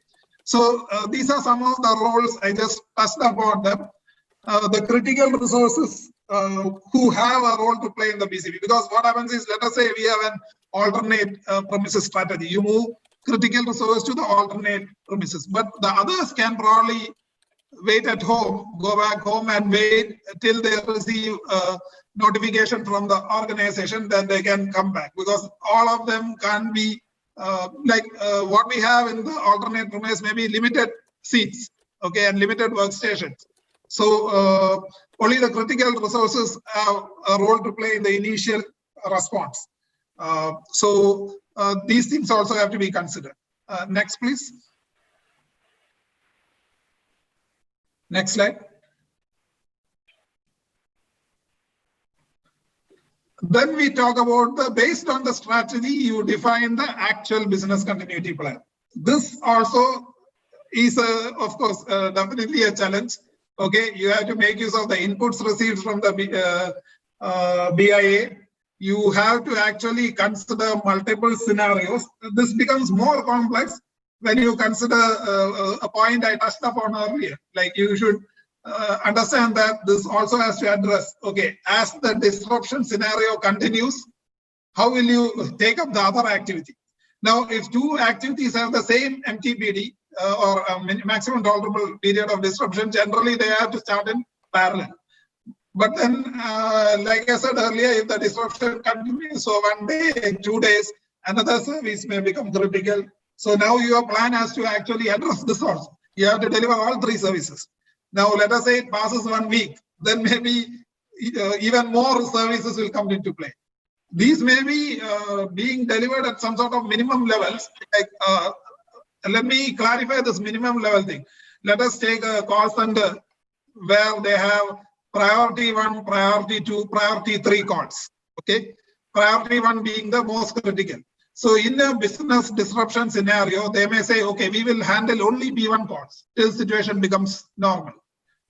so these are some of the roles. I just touched upon them. The critical resources who have a role to play in the BCP. Because what happens is, let us say we have an alternate premises strategy. You move critical resources to the alternate premises, but the others can probably wait at home, go back home and wait till they receive a notification from the organization, then they can come back. Because all of them can't be what we have in the alternate premise, maybe limited seats, okay, and limited workstations. So only the critical resources have a role to play in the initial response. So these things also have to be considered. Next, please. Next slide. Then we talk about based on the strategy, you define the actual business continuity plan. This also is, of course, definitely a challenge. Okay, you have to make use of the inputs received from the BIA. You have to actually consider multiple scenarios. This becomes more complex when you consider a point I touched upon earlier. Like you should understand that this also has to address, okay, as the disruption scenario continues, how will you take up the other activity? Now, if two activities have the same MTPD, or maximum tolerable period of disruption, generally they have to start in parallel. But then, like I said earlier, if the disruption continues, so 1 day, 2 days, another service may become critical. So now your plan has to actually address this also. You have to deliver all 3 services. Now, let us say it passes 1 week, then maybe even more services will come into play. These may be being delivered at some sort of minimum levels, like let me clarify this minimum level thing. Let us take a call center where they have priority 1, priority 2, priority 3 calls. Okay, priority 1 being the most critical. So in a business disruption scenario, they may say, okay, we will handle only P1 calls till situation becomes normal.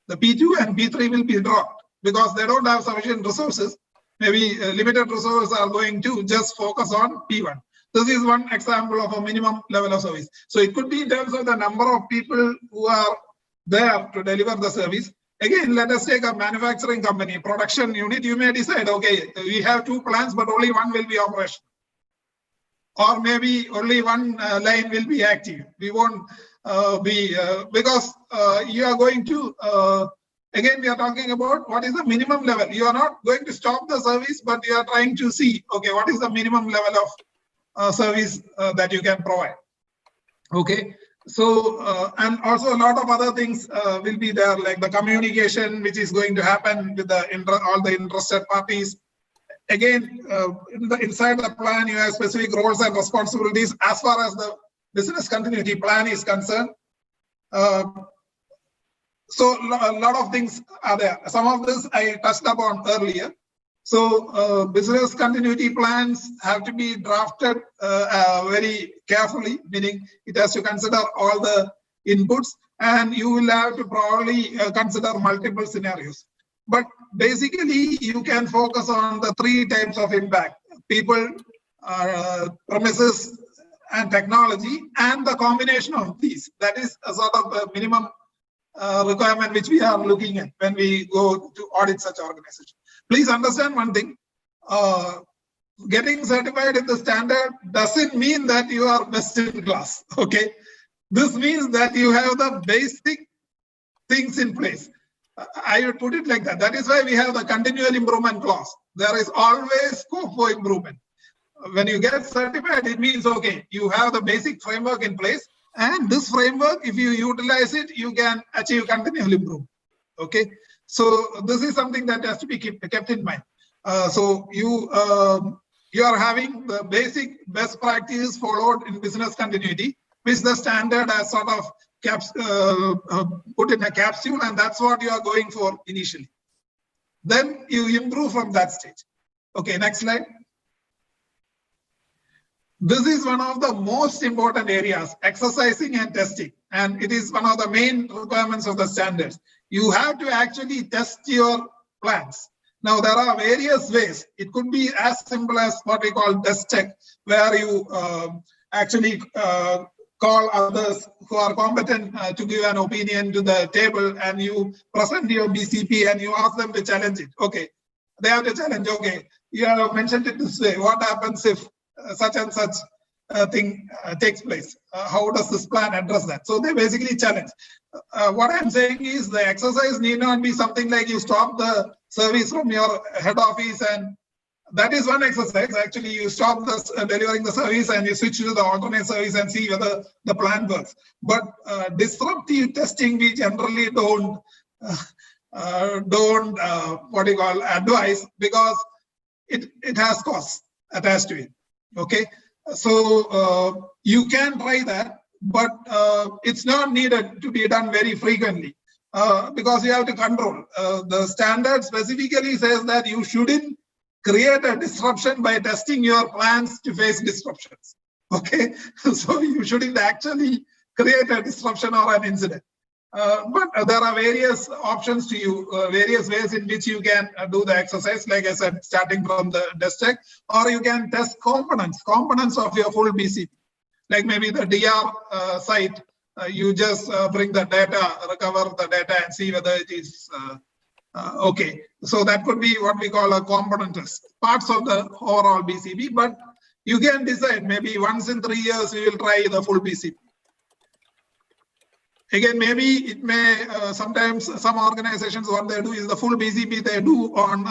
The P2 and P3 will be dropped because they don't have sufficient resources. Maybe limited resources are going to just focus on P1. This is one example of a minimum level of service. So it could be in terms of the number of people who are there to deliver the service. Again, let us take a manufacturing company, production unit. You may decide, okay, we have 2 plants, but only one will be operational. Or maybe only one line will be active. We won't because you are going to, again, we are talking about what is the minimum level. You are not going to stop the service, but you are trying to see, okay, what is the minimum level of service that you can provide. Okay. So, and also a lot of other things will be there, like the communication, which is going to happen with all the interested parties. Again, inside the plan, you have specific roles and responsibilities as far as the business continuity plan is concerned. So a lot of things are there. Some of this I touched upon earlier. So business continuity plans have to be drafted very carefully, meaning it has to consider all the inputs, and you will have to probably consider multiple scenarios. But basically, you can focus on the 3 types of impact: people, premises, and technology, and the combination of these. That is a sort of a minimum requirement which we are looking at when we go to audit such organization. Please understand one thing. Getting certified in the standard doesn't mean that you are best in class. Okay, this means that you have the basic things in place. I would put it like that. That is why we have the continual improvement clause. There is always scope for improvement. When you get certified, it means, okay, you have the basic framework in place, and this framework, if you utilize it, you can achieve continual improvement. Okay, so this is something that has to be kept in mind. So you are having the basic best practice followed in business continuity, which the standard has sort of put in a capsule, and that's what you are going for initially. Then you improve from that stage. Okay, next slide. This is one of the most important areas, exercising and testing, and it is one of the main requirements of the standards. You have to actually test your plans. Now, there are various ways. It could be as simple as what we call test check, where you actually call others who are competent to give an opinion to the table, and you present your BCP and you ask them to challenge it. Okay, they have to challenge. Okay, you have mentioned it this way. What happens if such and such thing takes place? How does this plan address that? So they basically challenge. What I'm saying is the exercise need not be something like you stop the service from your head office, and that is one exercise. Actually, you stop the delivering the service and you switch to the alternate service and see whether the plan works. But disruptive testing, we generally don't advise, because it has costs attached to it. Okay, so you can try that, but it's not needed to be done very frequently, because you have to control. The standard specifically says that you shouldn't create a disruption by testing your plans to face disruptions. Okay, so you shouldn't actually create a disruption or an incident. But there are various options to you, various ways in which you can do the exercise, like I said, starting from the test check, or you can test components of your full BCP. Like maybe the DR site, you just bring the data, recover the data and see whether it is okay. So that could be what we call a component test, parts of the overall BCP, but you can decide maybe once in 3 years, we will try the full BCP. Again, maybe it may, sometimes some organizations, what they do is the full BCP they do on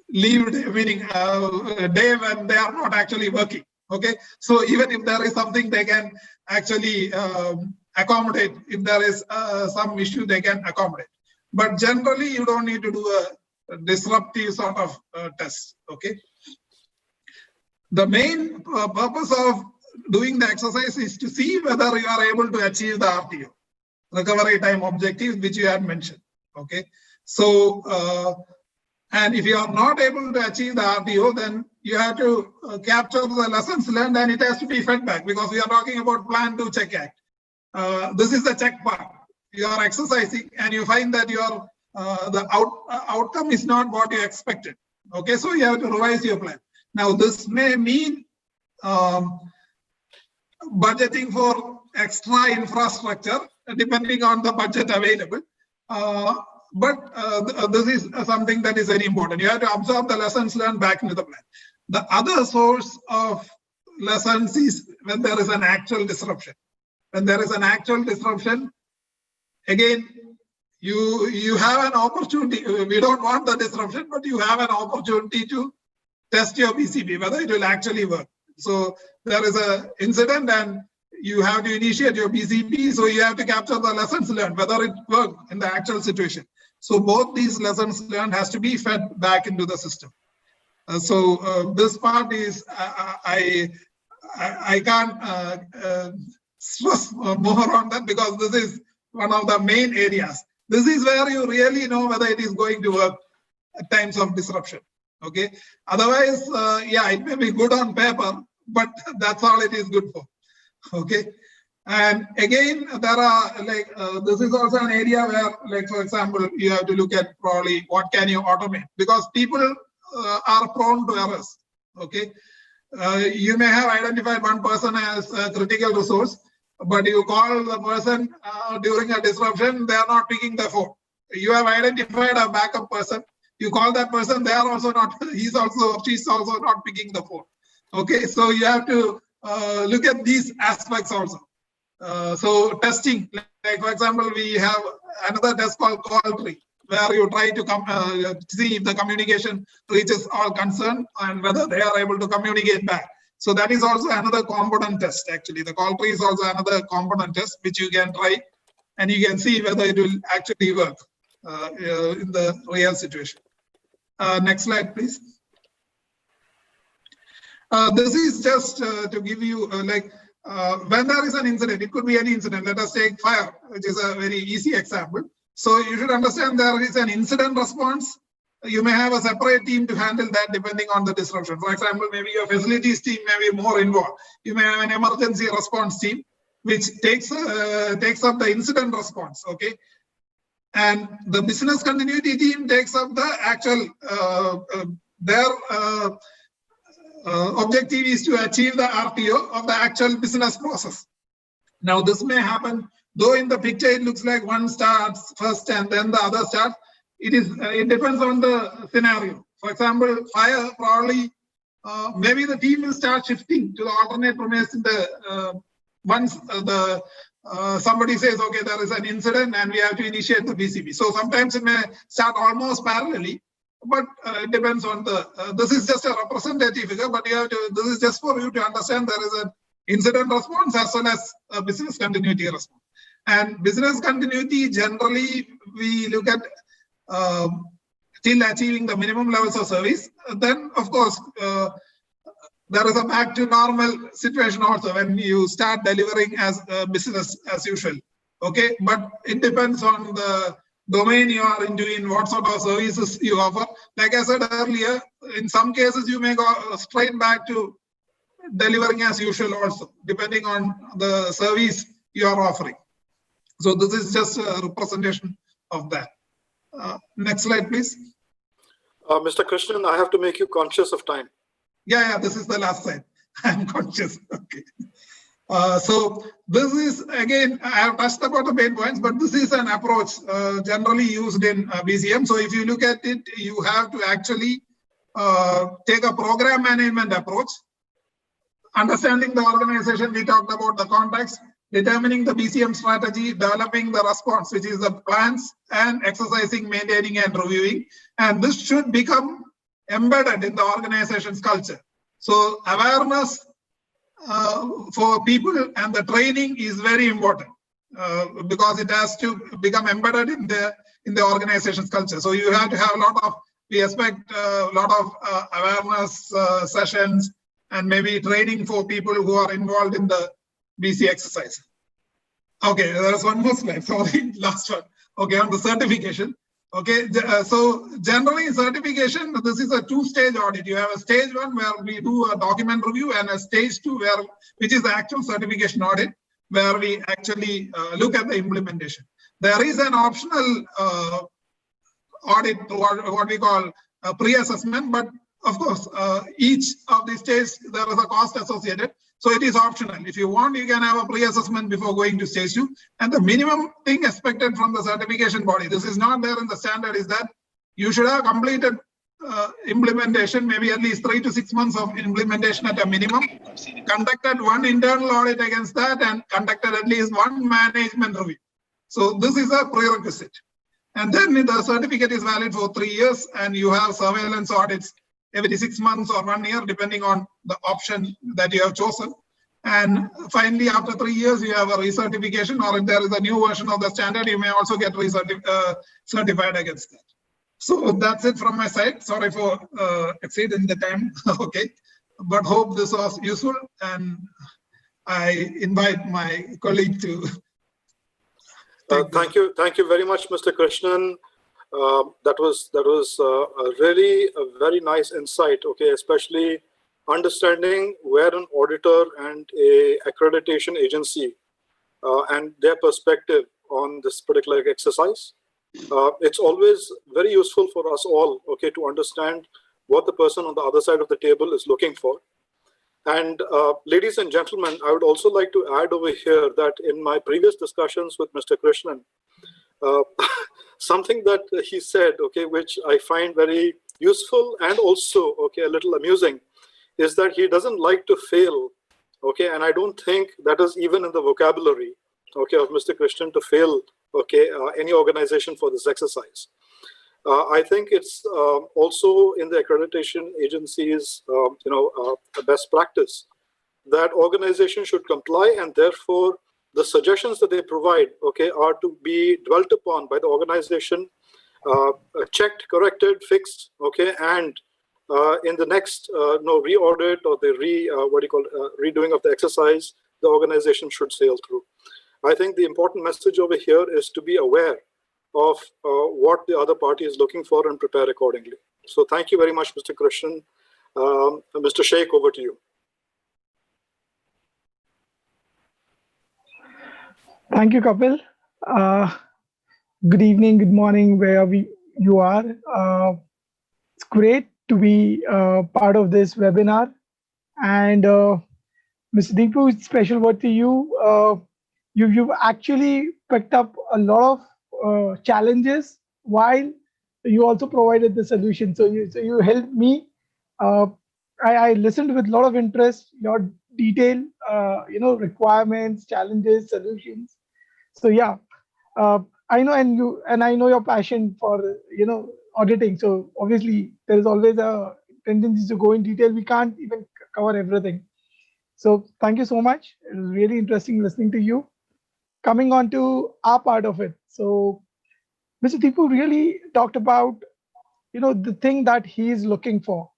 leave day, meaning a day when they are not actually working. Okay, so even if there is something, they can actually accommodate. If there is some issue, they can accommodate. But generally, you don't need to do a disruptive sort of test. Okay, the main purpose of doing the exercise is to see whether you are able to achieve the RTO, recovery time objectives, which you had mentioned. Okay, so and if you are not able to achieve the RTO, then you have to capture the lessons learned, and it has to be fed back, because we are talking about Plan, Do, Check, Act. This is the check part. You are exercising and you find that your the outcome is not what you expected. Okay, so you have to revise your plan. Now, this may mean budgeting for extra infrastructure depending on the budget available. This is something that is very important. You have to absorb the lessons learned back into the plan. The other source of lessons is when there is an actual disruption. When there is an actual disruption, again, you have an opportunity. We don't want the disruption, but you have an opportunity to test your BCP, whether it will actually work. So there is an incident and you have to initiate your BCP. So you have to capture the lessons learned, whether it worked in the actual situation. So both these lessons learned has to be fed back into the system. This part is, I can't stress more on that because this is one of the main areas. This is where you really know whether it is going to work at times of disruption. Okay. Otherwise, yeah, it may be good on paper, but that's all it is good for. Okay. And again, there are this is also an area where, for example, you have to look at probably what can you automate, because people are prone to errors. Okay. You may have identified one person as a critical resource, but you call the person during a disruption, they are not picking the phone. You have identified a backup person. You call that person, they are also not, she's also not picking the phone. Okay, so you have to look at these aspects also. So testing, for example, we have another test called call tree, where you try to see if the communication reaches all concerned and whether they are able to communicate back. So that is also another component test. Actually, the call tree is also another component test which you can try, and you can see whether it will actually work in the real situation. Next slide, please. This is just to give you when there is an incident, it could be any incident. Let us take fire, which is a very easy example. So you should understand there is an incident response. You may have a separate team to handle that depending on the disruption. For example, maybe your facilities team may be more involved. You may have an emergency response team, which takes up the incident response. Okay. And the business continuity team takes up the actual, their objective is to achieve the RTO of the actual business process. Now, this may happen, though in the picture it looks like one starts first and then the other starts. It depends on the scenario. For example, fire probably, maybe the team will start shifting to the alternate premise in the once somebody says, okay, there is an incident and we have to initiate the BCP. So sometimes it may start almost parallelly, but it depends on the, this is just a representative figure, but you have to, this is just for you to understand there is an incident response as well as a business continuity response. And business continuity, generally, we look at till achieving the minimum levels of service. Then, of course, there is a back to normal situation also when you start delivering as business as usual. Okay, but it depends on the domain you are into, in what sort of services you offer. Like I said earlier, in some cases you may go straight back to delivering as usual also, depending on the service you are offering. So this is just a representation of that. Next slide, please. Mr. Krishnan, I have to make you conscious of time. Yeah, this is the last slide. I'm conscious. Okay. So this is, again, I have touched about the main points, but this is an approach generally used in BCM. So if you look at it, you have to actually take a program management approach, understanding the organization. We talked about the context, determining the BCM strategy, developing the response, which is the plans, and exercising, maintaining, and reviewing. And this should become embedded in the organization's culture. So awareness for people and the training is very important because it has to become embedded in the organization's culture. So you have to have a lot of, we expect a lot of awareness sessions and maybe training for people who are involved in the BC exercise. Okay, there's one more slide, sorry, last one. Okay, on the certification. Okay, so generally in certification, this is a two-stage audit. You have a stage one where we do a document review and a stage two which is the actual certification audit, where we actually look at the implementation. There is an optional audit, what we call a pre-assessment, but of course, each of these stages, there is a cost associated. So it is optional. If you want, you can have a pre-assessment before going to stage 2. And the minimum thing expected from the certification body, this is not there in the standard, is that you should have completed implementation, maybe at least 3 to 6 months of implementation at a minimum, conducted one internal audit against that, and conducted at least one management review. So this is a prerequisite. And then the certificate is valid for 3 years, and you have surveillance audits every 6 months or 1 year, depending on the option that you have chosen. And finally, after 3 years, you have a recertification, or if there is a new version of the standard, you may also get certified against that. So that's it from my side. Sorry for exceeding the time. Okay, but hope this was useful, and I invite my colleague to. Thank you very much, Mr. Krishnan. That was really a very nice insight. Okay, especially understanding where an auditor and a accreditation agency and their perspective on this particular exercise. It's always very useful for us all, okay, to understand what the person on the other side of the table is looking for. And ladies and gentlemen, I would also like to add over here that in my previous discussions with Mr. Krishnan, something that he said, okay, which I find very useful and also, okay, a little amusing, is that he doesn't like to fail, okay, and I don't think that is even in the vocabulary, okay, of Mr. Krishnan to fail, okay, any organization for this exercise. I think it's also in the accreditation agency's, a best practice that organizations should comply, and therefore the suggestions that they provide, okay, are to be dwelt upon by the organization, checked, corrected, fixed, okay, and in the next re-audit or the redoing of the exercise, the organization should sail through. I think the important message over here is to be aware of what the other party is looking for and prepare accordingly. So thank you very much, Mr. Krishnan. Mr. Sheikh, over to you. Thank you, Kapil. Good evening, good morning, wherever you are. It's great to be part of this webinar. And Mr. Deepu, special word to you. You've actually picked up a lot of challenges while you also provided the solution. So you helped me. I listened with a lot of interest, your detail, requirements, challenges, solutions. So yeah, I know, and I know your passion for auditing. So obviously there is always a tendency to go in detail. We can't even cover everything. So thank you so much. It was really interesting listening to you. Coming on to our part of it. So Mr. Deepu really talked about, the thing that he is looking for.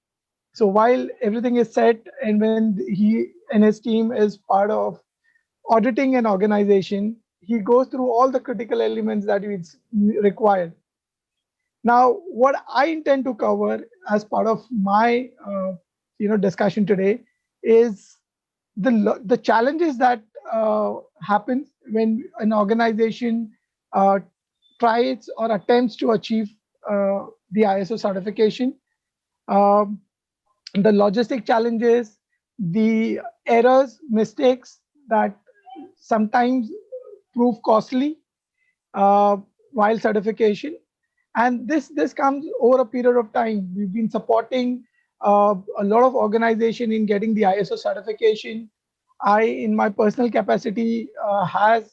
So while everything is set, and when he and his team is part of auditing an organization, he goes through all the critical elements that is required. Now, what I intend to cover as part of my, discussion today is the challenges that happen when an organization tries or attempts to achieve the ISO certification, the logistic challenges, the errors, mistakes that sometimes prove costly while certification. And this comes over a period of time. We've been supporting a lot of organization in getting the ISO certification. I, in my personal capacity, has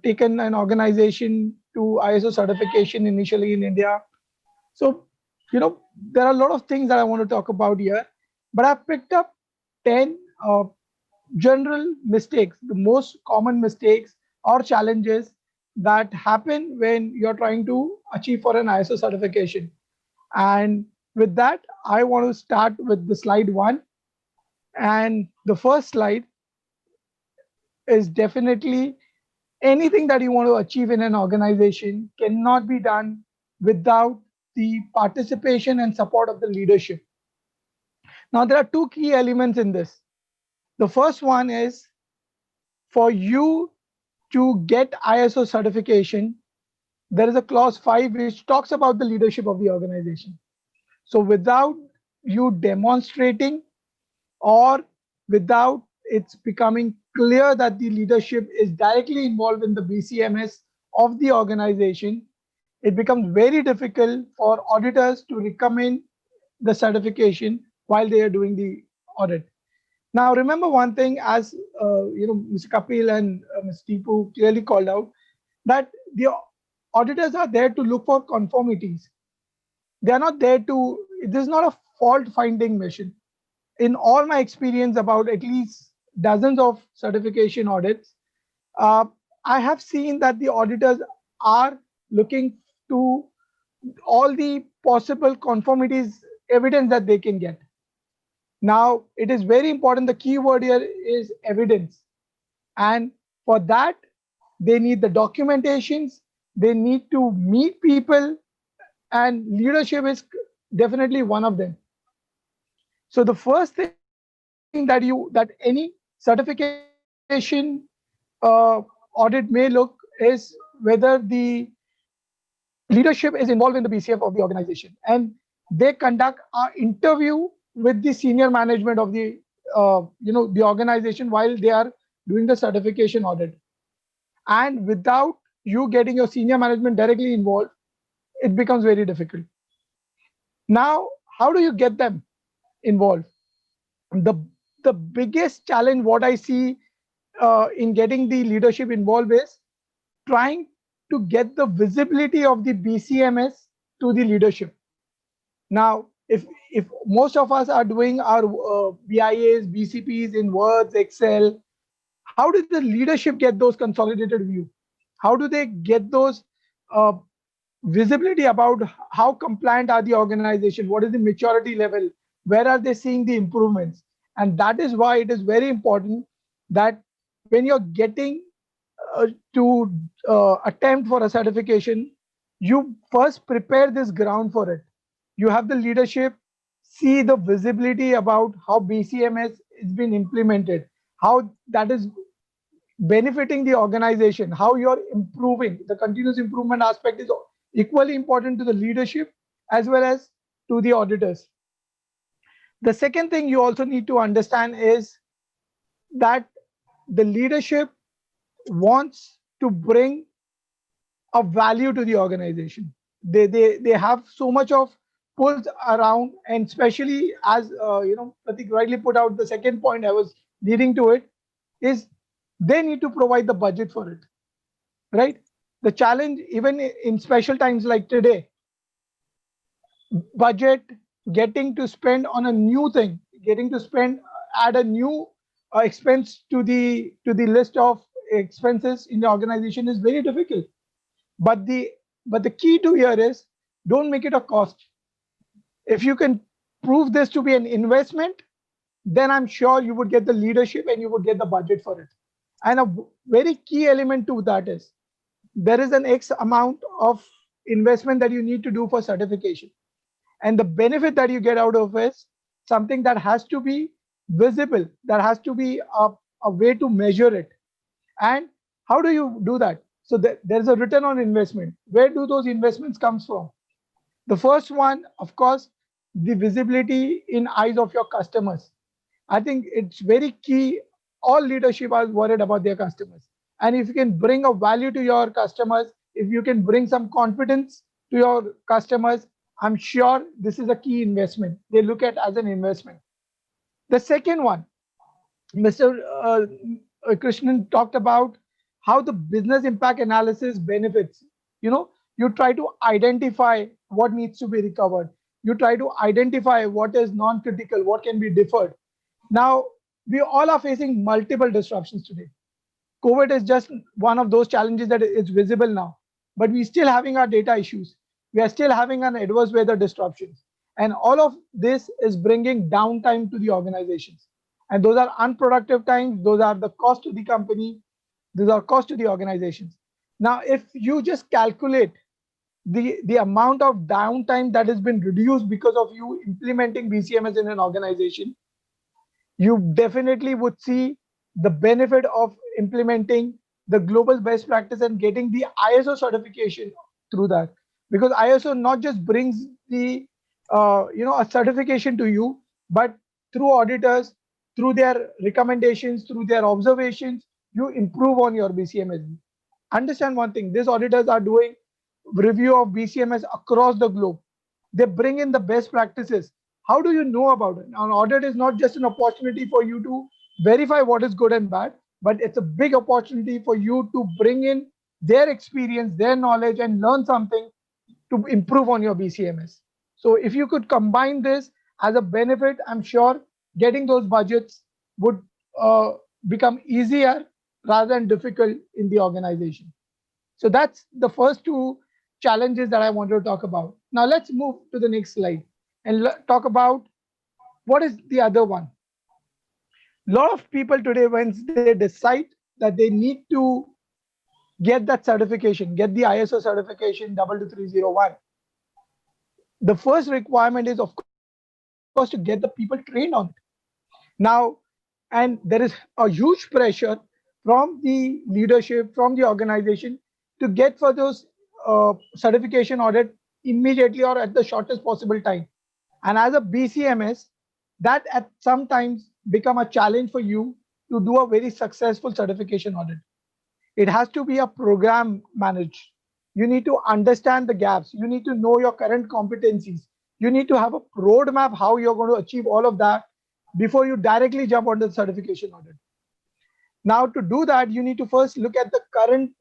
taken an organization to ISO certification initially in India. So, there are a lot of things that I want to talk about here, but I've picked up 10 general mistakes, the most common mistakes or challenges that happen when you're trying to achieve for an ISO certification. And with that, I want to start with the slide 1. And the first slide is definitely anything that you want to achieve in an organization cannot be done without the participation and support of the leadership. Now, there are two key elements in this. The first one is for you to get ISO certification, there is a clause 5 which talks about the leadership of the organization. So without you demonstrating or without it's becoming clear that the leadership is directly involved in the BCMS of the organization, it becomes very difficult for auditors to recommend the certification while they are doing the audit. Now, remember one thing, as Mr. Kapil and Ms. Tipu clearly called out, that the auditors are there to look for conformities. They are not there to, this is not a fault finding mission. In all my experience about at least dozens of certification audits, I have seen that the auditors are looking to all the possible conformities evidence that they can get. Now, it is very important. The key word here is evidence. And for that, they need the documentations. They need to meet people, and leadership is definitely one of them. So the first thing that any certification audit may look is whether the leadership is involved in the BCF of the organization, and they conduct an interview with the senior management of the the organization while they are doing the certification audit. And without you getting your senior management directly involved, it becomes very difficult. Now, how do you get them involved? The biggest challenge what I see in getting the leadership involved is trying to get the visibility of the BCMS to the leadership. Now, if most of us are doing our BIAs, BCPs in Words, Excel, how does the leadership get those consolidated view? How do they get those visibility about how compliant are the organization? What is the maturity level? Where are they seeing the improvements? And that is why it is very important that when you're getting to attempt for a certification, you first prepare this ground for it. You have the leadership, see the visibility about how BCMS is being implemented, how that is benefiting the organization, how you're improving. The continuous improvement aspect is equally important to the leadership as well as to the auditors. The second thing you also need to understand is that the leadership wants to bring a value to the organization. They have so much of pulls around, and especially as Pratik rightly put out, the second point I was leading to it is they need to provide the budget for it, right? The challenge, even in special times like today, budget, getting to spend on a new thing, getting to spend, add a new expense to the list of expenses in the organization is very difficult. But the key to here is don't make it a cost. If you can prove this to be an investment, then I'm sure you would get the leadership and you would get the budget for it. And a very key element to that is there is an X amount of investment that you need to do for certification. And the benefit that you get out of it is something that has to be visible, that has to be a way to measure it. And how do you do that? So there's a return on investment. Where do those investments come from? The first one, of course, the visibility in eyes of your customers. I think it's very key. All leadership are worried about their customers. And if you can bring a value to your customers, if you can bring some confidence to your customers, I'm sure this is a key investment. They look at as an investment. The second one, Mr. Krishnan talked about how the business impact analysis benefits. You try to identify what needs to be recovered. You try to identify what is non-critical, what can be deferred. Now, we all are facing multiple disruptions today. COVID is just one of those challenges that is visible now, but we're still having our data issues. We are still having an adverse weather disruptions. And all of this is bringing downtime to the organizations. And those are unproductive times. Those are the cost to the company. Those are cost to the organizations. Now, if you just calculate the amount of downtime that has been reduced because of you implementing BCMS in an organization, you definitely would see the benefit of implementing the global best practice and getting the ISO certification through that. Because ISO not just brings the a certification to you, but through auditors, through their recommendations, through their observations, you improve on your BCMS. Understand one thing, these auditors are doing review of BCMS across the globe. They bring in the best practices. How do you know about it? An audit is not just an opportunity for you to verify what is good and bad, but it's a big opportunity for you to bring in their experience, their knowledge, and learn something to improve on your BCMS. So if you could combine this as a benefit, I'm sure getting those budgets would become easier rather than difficult in the organization. So that's the first two challenges that I wanted to talk about. Now let's move to the next slide and talk about what is the other one. A lot of people today, once they decide that they need to get that certification, get the ISO certification 22301, the first requirement is, of course, to get the people trained on it. Now, and there is a huge pressure from the leadership, from the organization to get for those certification audit immediately or at the shortest possible time. And as a BCMS, that at sometimes become a challenge for you to do a very successful certification audit. It has to be a program managed. You need to understand the gaps. You need to know your current competencies. You need to have a roadmap how you're going to achieve all of that before you directly jump onto the certification audit. Now, to do that, you need to first look at the current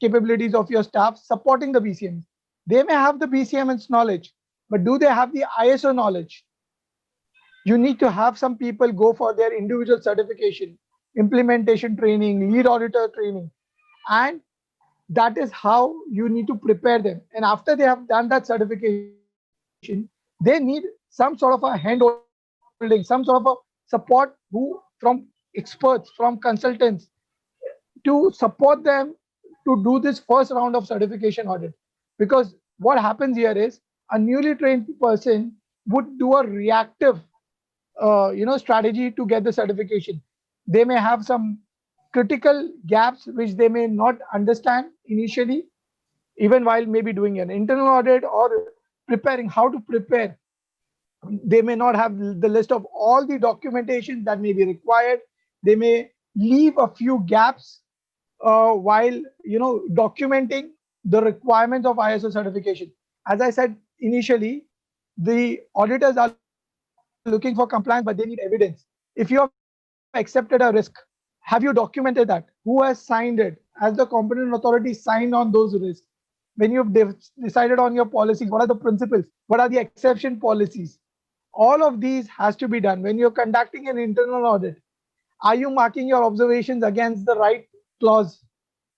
capabilities of your staff supporting the BCMs. They may have the BCMS knowledge, but do they have the ISO knowledge? You need to have some people go for their individual certification, implementation training, lead auditor training, and that is how you need to prepare them. And after they have done that certification, they need some sort of a hand-holding, some sort of a support from experts, from consultants, to support them to do this first round of certification audit. Because what happens here is a newly trained person would do a reactive strategy to get the certification. They may have some critical gaps which they may not understand initially, even while maybe doing an internal audit or preparing how to prepare. They may not have the list of all the documentation that may be required. They may leave a few gaps while documenting the requirements of ISO certification. As I said initially, the auditors are looking for compliance, but they need evidence. If you have accepted a risk, have you documented that? Who has signed it? Has the competent authority signed on those risks? When you've decided on your policies, what are the principles? What are the exception policies? All of these has to be done. When you're conducting an internal audit, are you marking your observations against the right clause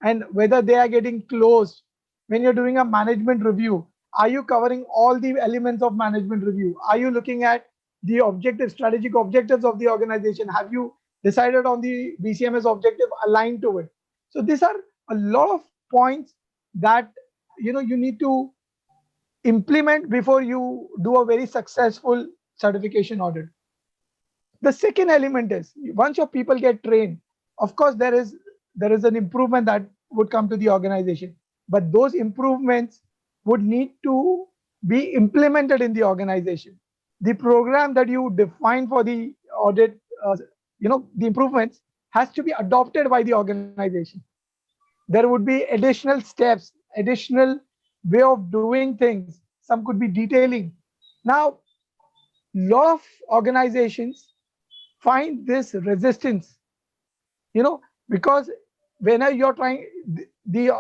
and whether they are getting closed? When you're doing a management review, are you covering all the elements of management review? Are you looking at the objective, strategic objectives of the organization? Have you decided on the BCMS objective aligned to it? So these are a lot of points that you need to implement before you do a very successful certification audit. The second element is, once your people get trained, of course there is an improvement that would come to the organization, but those improvements would need to be implemented in the organization. The program that you define for the audit, the improvements has to be adopted by the organization. There would be additional steps, additional way of doing things. Some could be detailing. Now, lot of organizations find this resistance, because whenever you're trying, the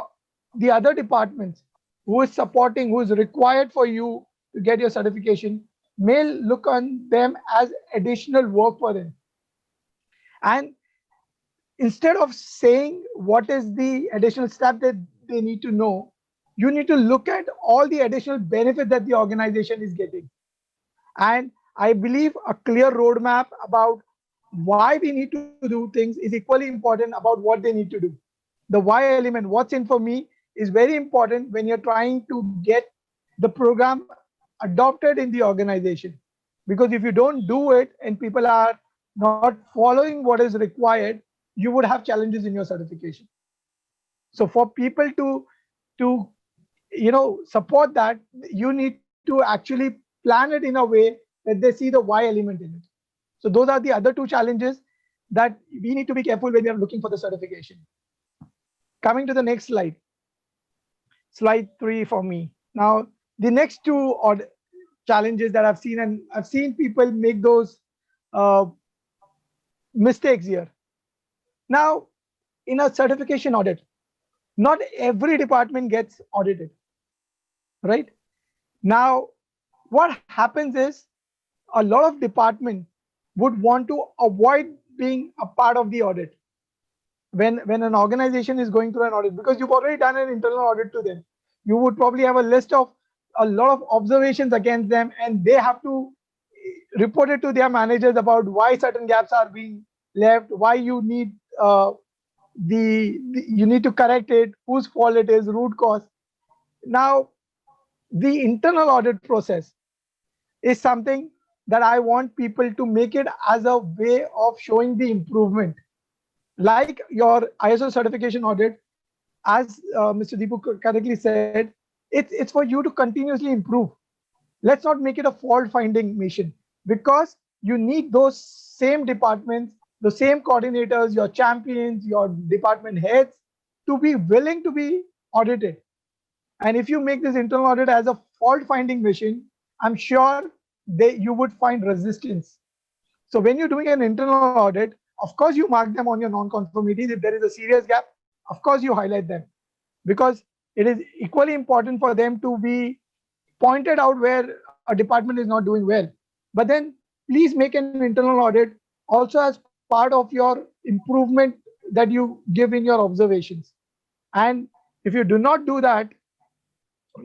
other departments who is supporting, who is required for you to get your certification, may look on them as additional work for them. And instead of saying what is the additional step that they need to know, you need to look at all the additional benefit that the organization is getting. And I believe a clear roadmap about why we need to do things is equally important about what they need to do. The why element, what's in for me, is very important when you're trying to get the program adopted in the organization. Because if you don't do it and people are not following what is required, you would have challenges in your certification. So for people to support that, you need to actually plan it in a way that they see the why element in it. So those are the other two challenges that we need to be careful when we are looking for the certification. Coming to the next slide, slide 3 for me. Now, the next two challenges that I've seen, and I've seen people make those mistakes here. Now, in a certification audit, not every department gets audited, right? Now, what happens is a lot of departments would want to avoid being a part of the audit when an organization is going through an audit, because you've already done an internal audit to them. You would probably have a list of a lot of observations against them, and they have to report it to their managers about why certain gaps are being left, why you need you need to correct it, whose fault it is, root cause. Now, the internal audit process is something that I want people to make it as a way of showing the improvement. Like your ISO certification audit, as Mr. Deepu correctly said, it's for you to continuously improve. Let's not make it a fault finding mission, because you need those same departments, the same coordinators, your champions, your department heads to be willing to be audited. And if you make this internal audit as a fault finding mission, I'm sure you would find resistance. So when you're doing an internal audit, of course you mark them on your non-conformities. If there is a serious gap, of course you highlight them, because it is equally important for them to be pointed out where a department is not doing well. But then please make an internal audit also as part of your improvement that you give in your observations. And if you do not do that,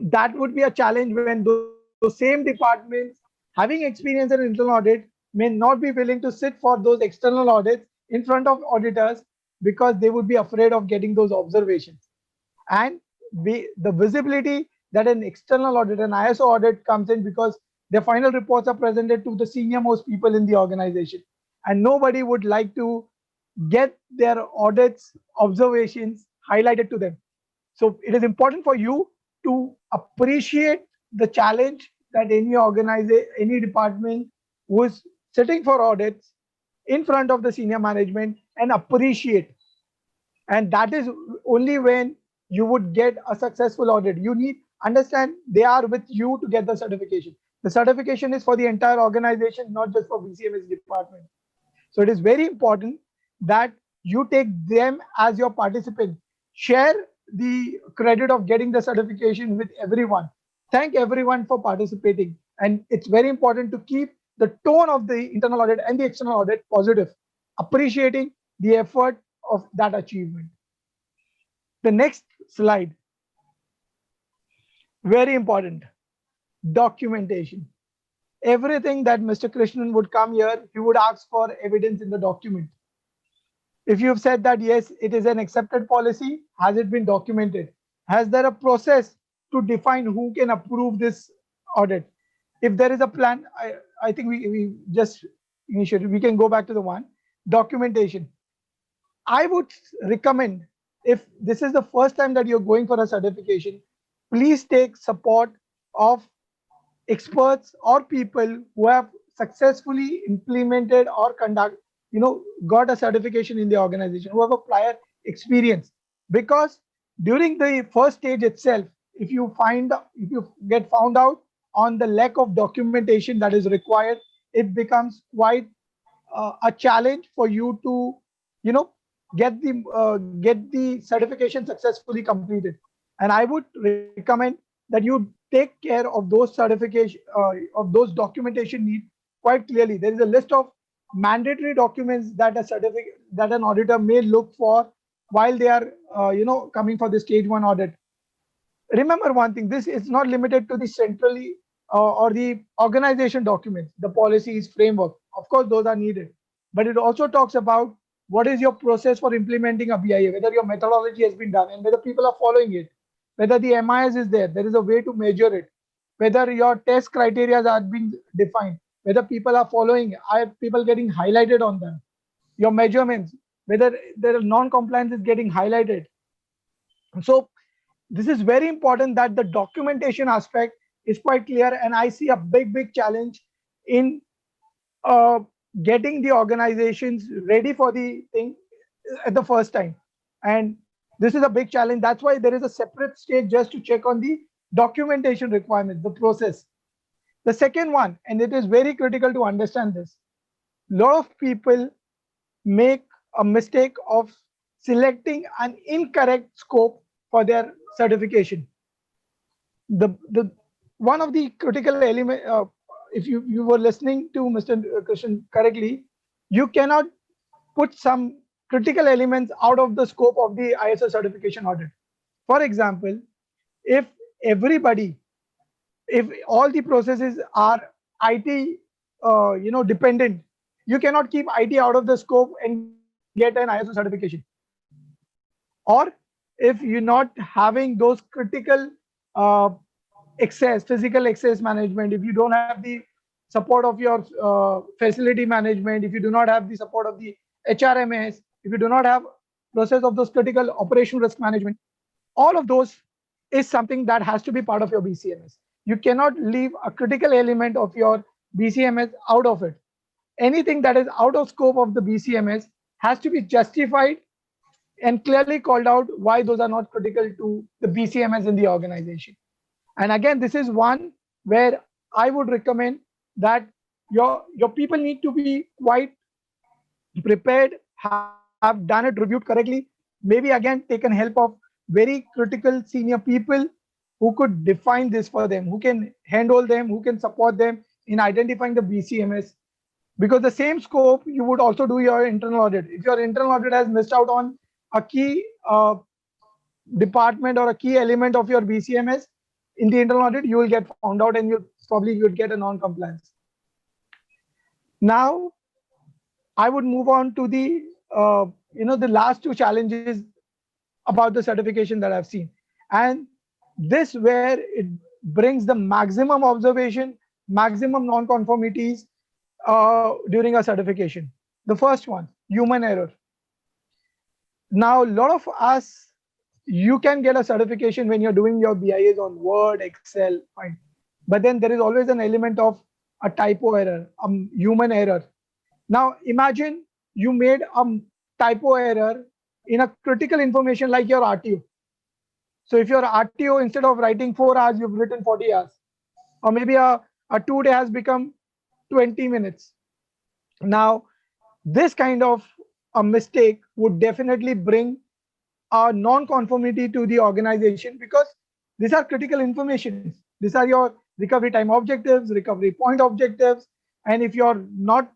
that would be a challenge when those same departments having experience in internal audit may not be willing to sit for those external audits in front of auditors, because they would be afraid of getting those observations. And the visibility that an external audit, an ISO audit comes in, because their final reports are presented to the senior most people in the organization, and nobody would like to get their audits observations highlighted to them. So it is important for you to appreciate the challenge that any organization, any department who is sitting for audits in front of the senior management, and appreciate. And that is only when you would get a successful audit. You need understand they are with you to get the certification. The certification is for the entire organization, not just for BCM's department. So it is very important that you take them as your participant. Share the credit of getting the certification with everyone. Thank everyone for participating. And it's very important to keep the tone of the internal audit and the external audit positive, appreciating the effort of that achievement. The next slide, very important, documentation. Everything that Mr. Krishnan would come here, he would ask for evidence in the document. If you've said that, yes, it is an accepted policy, has it been documented? Has there a process to define who can approve this audit? If there is a plan, I think we just initiated, we can go back to the one, documentation. I would recommend, if this is the first time that you're going for a certification, please take support of experts or people who have successfully implemented or got a certification in the organization, who have a prior experience. Because during the first stage itself, if you get found out on the lack of documentation that is required, it becomes quite a challenge for you to get the certification successfully completed. And I would recommend that you take care of those certification of those documentation needs quite clearly. There is a list of mandatory documents that an auditor may look for while they are coming for the stage 1 audit. Remember one thing, this is not limited to the centrally or the organization documents, the policies, framework. Of course, those are needed. But it also talks about what is your process for implementing a BIA, whether your methodology has been done and whether people are following it, whether the MIS is there is a way to measure it, whether your test criteria are being defined, whether people are following, are people getting highlighted on them, your measurements, whether there are non-compliance is getting highlighted. So this is very important that the documentation aspect is quite clear. And I see a big challenge in getting the organizations ready for the thing at the first time. And this is a big challenge. That's why there is a separate stage just to check on the documentation requirements, the process. The second one, and it is very critical to understand this, a lot of people make a mistake of selecting an incorrect scope for their certification. The one of the critical element, if you were listening to Mr. Krishnan correctly, you cannot put some critical elements out of the scope of the ISO certification audit. For example, if everybody, if all the processes are IT, dependent, you cannot keep IT out of the scope and get an ISO certification. Or if you're not having those critical physical access management, if you don't have the support of your facility management, if you do not have the support of the HRMS, if you do not have process of those critical operational risk management, all of those is something that has to be part of your BCMS. You cannot leave a critical element of your BCMS out of it. Anything that is out of scope of the BCMS has to be justified and clearly called out why those are not critical to the BCMS in the organization. And again, this is one where I would recommend that your people need to be quite prepared, have done it, reviewed correctly, maybe again taken help of very critical senior people who could define this for them, who can handle them, who can support them in identifying the BCMS. Because the same scope, you would also do your internal audit. If your internal audit has missed out on a key department or a key element of your BCMS in the internal audit, you will get found out and you would get a non-compliance. Now, I would move on to the the last two challenges about the certification that I've seen, and this where it brings the maximum observation, maximum non-conformities during a certification. The first one, human error. Now, a lot of us, you can get a certification when you're doing your BIAs on Word, Excel, fine. But then there is always an element of a typo error, a human error. Now, imagine you made a typo error in a critical information like your RTO. So if your RTO, instead of writing 4 hours, you've written 40 hours. Or maybe a 2-day has become 20 minutes. Now, this kind of a mistake would definitely bring a non-conformity to the organization, because these are critical information. These are your recovery time objectives, recovery point objectives. And if you're not,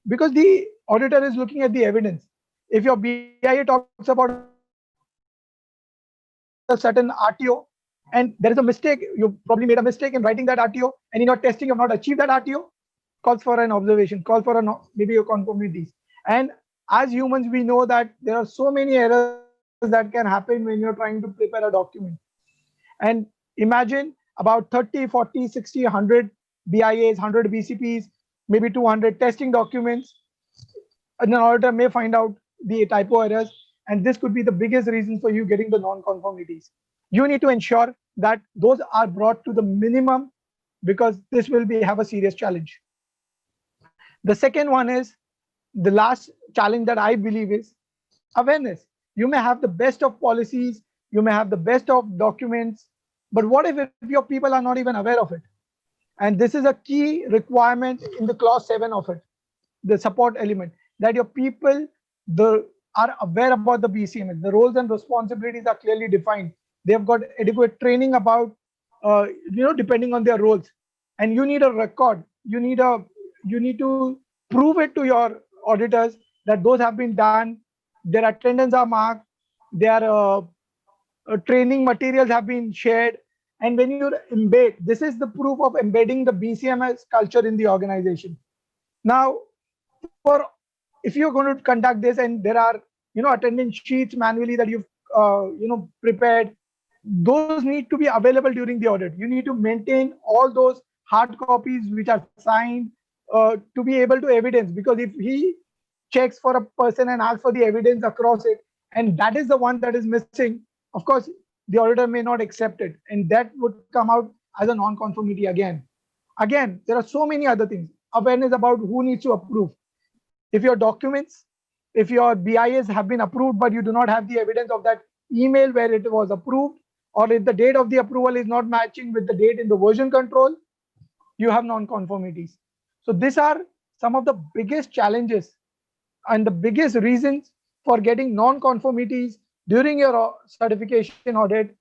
because the auditor is looking at the evidence. If your BIA talks about a certain RTO and there is a mistake, you probably made a mistake in writing that RTO, and in your testing you have not achieved that RTO, calls for an observation, calls for maybe a conformities. And as humans, we know that there are so many errors that can happen when you're trying to prepare a document. And imagine about 30, 40, 60, 100 BIAs, 100 BCPs, maybe 200 testing documents. An auditor may find out the typo errors, and this could be the biggest reason for you getting the non-conformities. You need to ensure that those are brought to the minimum, because this will have a serious challenge. The second one is, the last challenge that I believe is awareness. You may have the best of policies, you may have the best of documents, but what if your people are not even aware of it? And this is a key requirement in the clause 7 of it, the support element, that your people are aware about the BCMS. The roles and responsibilities are clearly defined. They have got adequate training about, depending on their roles. And you need a record. You need to prove it to your auditors that those have been done. Their attendance are marked. Their training materials have been shared. And when you embed, this is the proof of embedding the BCMS culture in the organization. Now, if you're going to conduct this and there are attendance sheets manually that you've prepared, those need to be available during the audit. You need to maintain all those hard copies which are signed to be able to evidence, because if he checks for a person and asks for the evidence across it, and that is the one that is missing, of course the auditor may not accept it, and that would come out as a non-conformity again. There are so many other things. awareness about who needs to approve. If your documents, if your BIS have been approved, but you do not have the evidence of that email where it was approved, or if the date of the approval is not matching with the date in the version control, you have non-conformities. So these are some of the biggest challenges and the biggest reasons for getting non-conformities during your certification audit.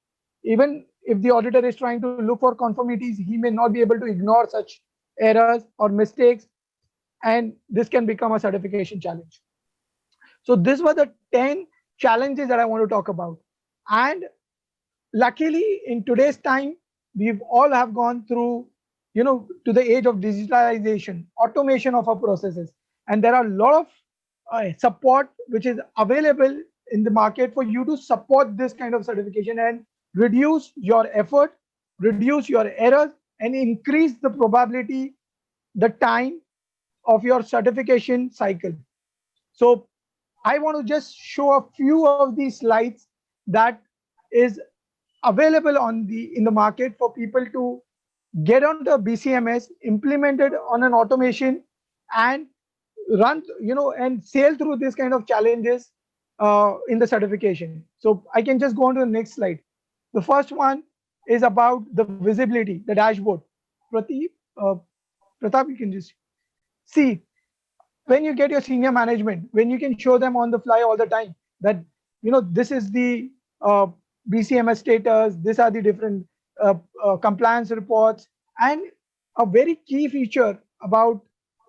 Even if the auditor is trying to look for conformities, he may not be able to ignore such errors or mistakes, and this can become a certification challenge. So these were the 10 challenges that I want to talk about. And luckily, in today's time, we've all have gone through, to the age of digitalization, automation of our processes. And there are a lot of support which is available in the market for you to support this kind of certification and reduce your effort, reduce your errors, and increase the probability, the time of your certification cycle. So I want to just show a few of these slides that is available in the market for people to get on the BCMS, implemented on an automation, and run, and sail through this kind of challenges in the certification. So I can just go on to the next slide. The first one is about the visibility, the dashboard. Pratap, you can just see, when you get your senior management, when you can show them on the fly all the time that, this is the BCMS status, these are the different compliance reports. And a very key feature about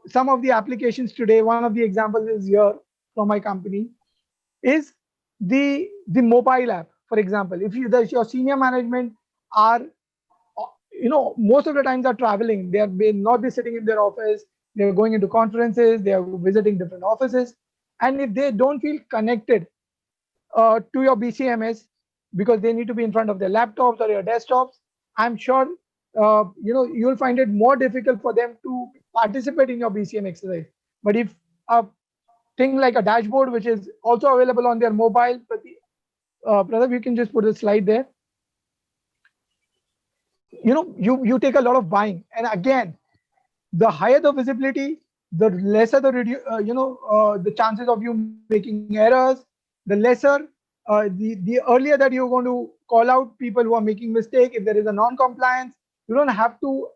some of the applications today, one of the examples is here from my company, is the mobile app. For example, if your senior management are, most of the times are traveling, they may not be sitting in their office, they're going into conferences, they are visiting different offices. And if they don't feel connected to your BCMS because they need to be in front of their laptops or your desktops, I'm sure you'll find it more difficult for them to participate in your BCM exercise. But if a thing like a dashboard, which is also available on their mobile, Pradip, you can just put a slide there. You take a lot of buying, and again, the higher the visibility, the lesser the chances of you making errors, the lesser, the earlier that you're going to call out people who are making mistake. If there is a non-compliance, you don't have to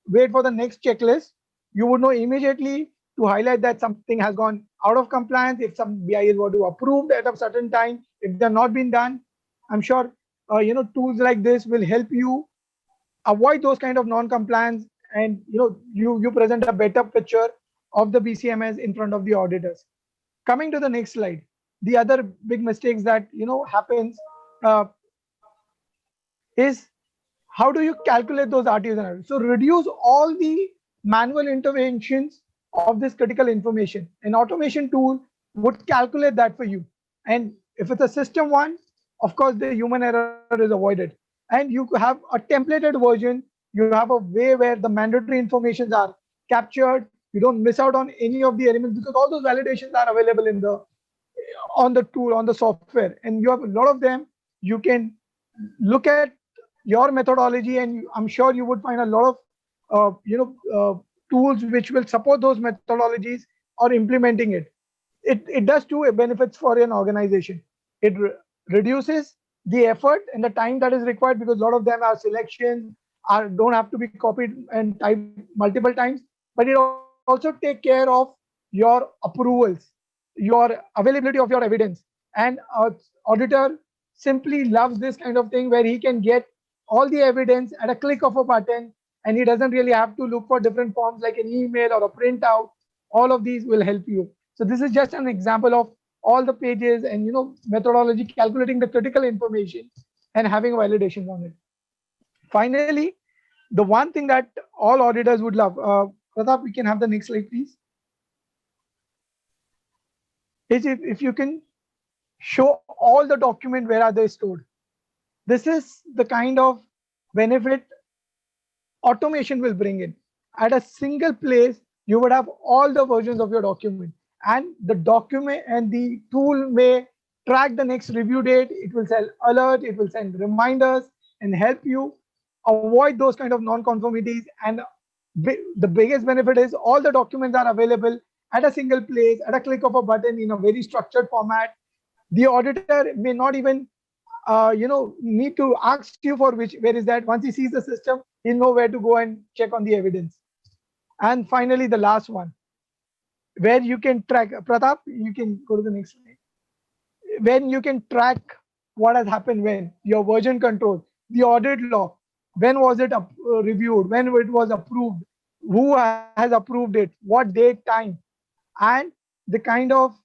wait for the next checklist. You would know immediately to highlight that something has gone out of compliance. If some BIs were to approve at a certain time, if they're not been done, I'm sure tools like this will help you avoid those kind of non-compliance, and you present a better picture of the BCMS in front of the auditors. Coming to the next slide, the other big mistakes that happens is how do you calculate those RTOs and errors? So reduce all the manual interventions of this critical information. An automation tool would calculate that for you. And if it's a system one, of course, the human error is avoided. And you have a templated version. You have a way where the mandatory informations are captured. You don't miss out on any of the elements because all those validations are available on the tool, on the software, and you have a lot of them. You can look at your methodology, and I'm sure you would find a lot of tools which will support those methodologies or implementing it. It does two benefits for an organization. It reduces the effort and the time that is required because a lot of them are selections, don't have to be copied and typed multiple times. But it also take care of your approvals, your availability of your evidence. And auditor simply loves this kind of thing where he can get all the evidence at a click of a button, and he doesn't really have to look for different forms like an email or a printout. All of these will help you. So this is just an example of all the pages and methodology, calculating the critical information and having validations on it. Finally, the one thing that all auditors would love, Pratap, we can have the next slide, please, is if you can show all the document, where are they stored. This is the kind of benefit automation will bring in. At a single place, you would have all the versions of your document, and the document and the tool may track the next review date. It will send alert, it will send reminders and help you avoid those kind of non-conformities and the biggest benefit is all the documents are available at a single place, at a click of a button in a very structured format. The auditor may not even need to ask you for where is that. Once he sees the system, he'll know where to go and check on the evidence. And finally, the last one, where you can track, Pratap, you can go to the next slide. When you can track what has happened, when your version control, the audit law, when was it reviewed, when it was approved, who has approved it, what date, time, and the kind of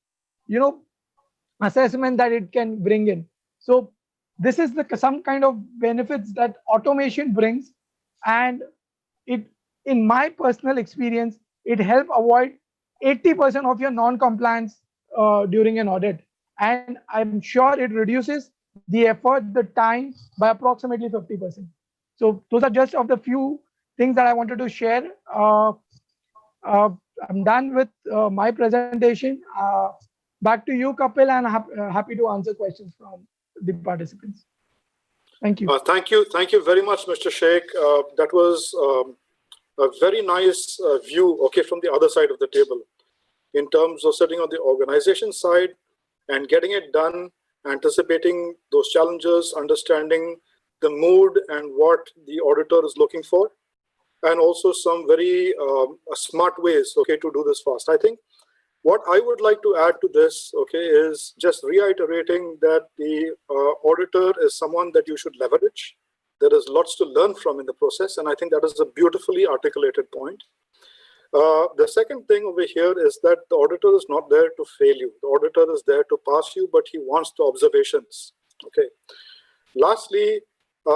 assessment that it can bring in. So this is some kind of benefits that automation brings, and it, in my personal experience, it helps avoid 80% of your non-compliance during an audit, and I'm sure it reduces the effort, the time by approximately 50%. So those are just of the few things that I wanted to share. I'm done with my presentation. Back to you, Kapil, and happy to answer questions from the participants. Thank you. Thank you very much, Mr. Sheikh. That was a very nice view, okay, from the other side of the table, in terms of sitting on the organization side and getting it done, anticipating those challenges, understanding the mood and what the auditor is looking for, and also some very smart ways, okay, to do this fast. I think what I would like to add to this, okay, is just reiterating that the auditor is someone that you should leverage. There is lots to learn from in the process, and I think that is a beautifully articulated point. The second thing over here is that the auditor is not there to fail you. The auditor is there to pass you, but he wants the observations. Okay. Lastly,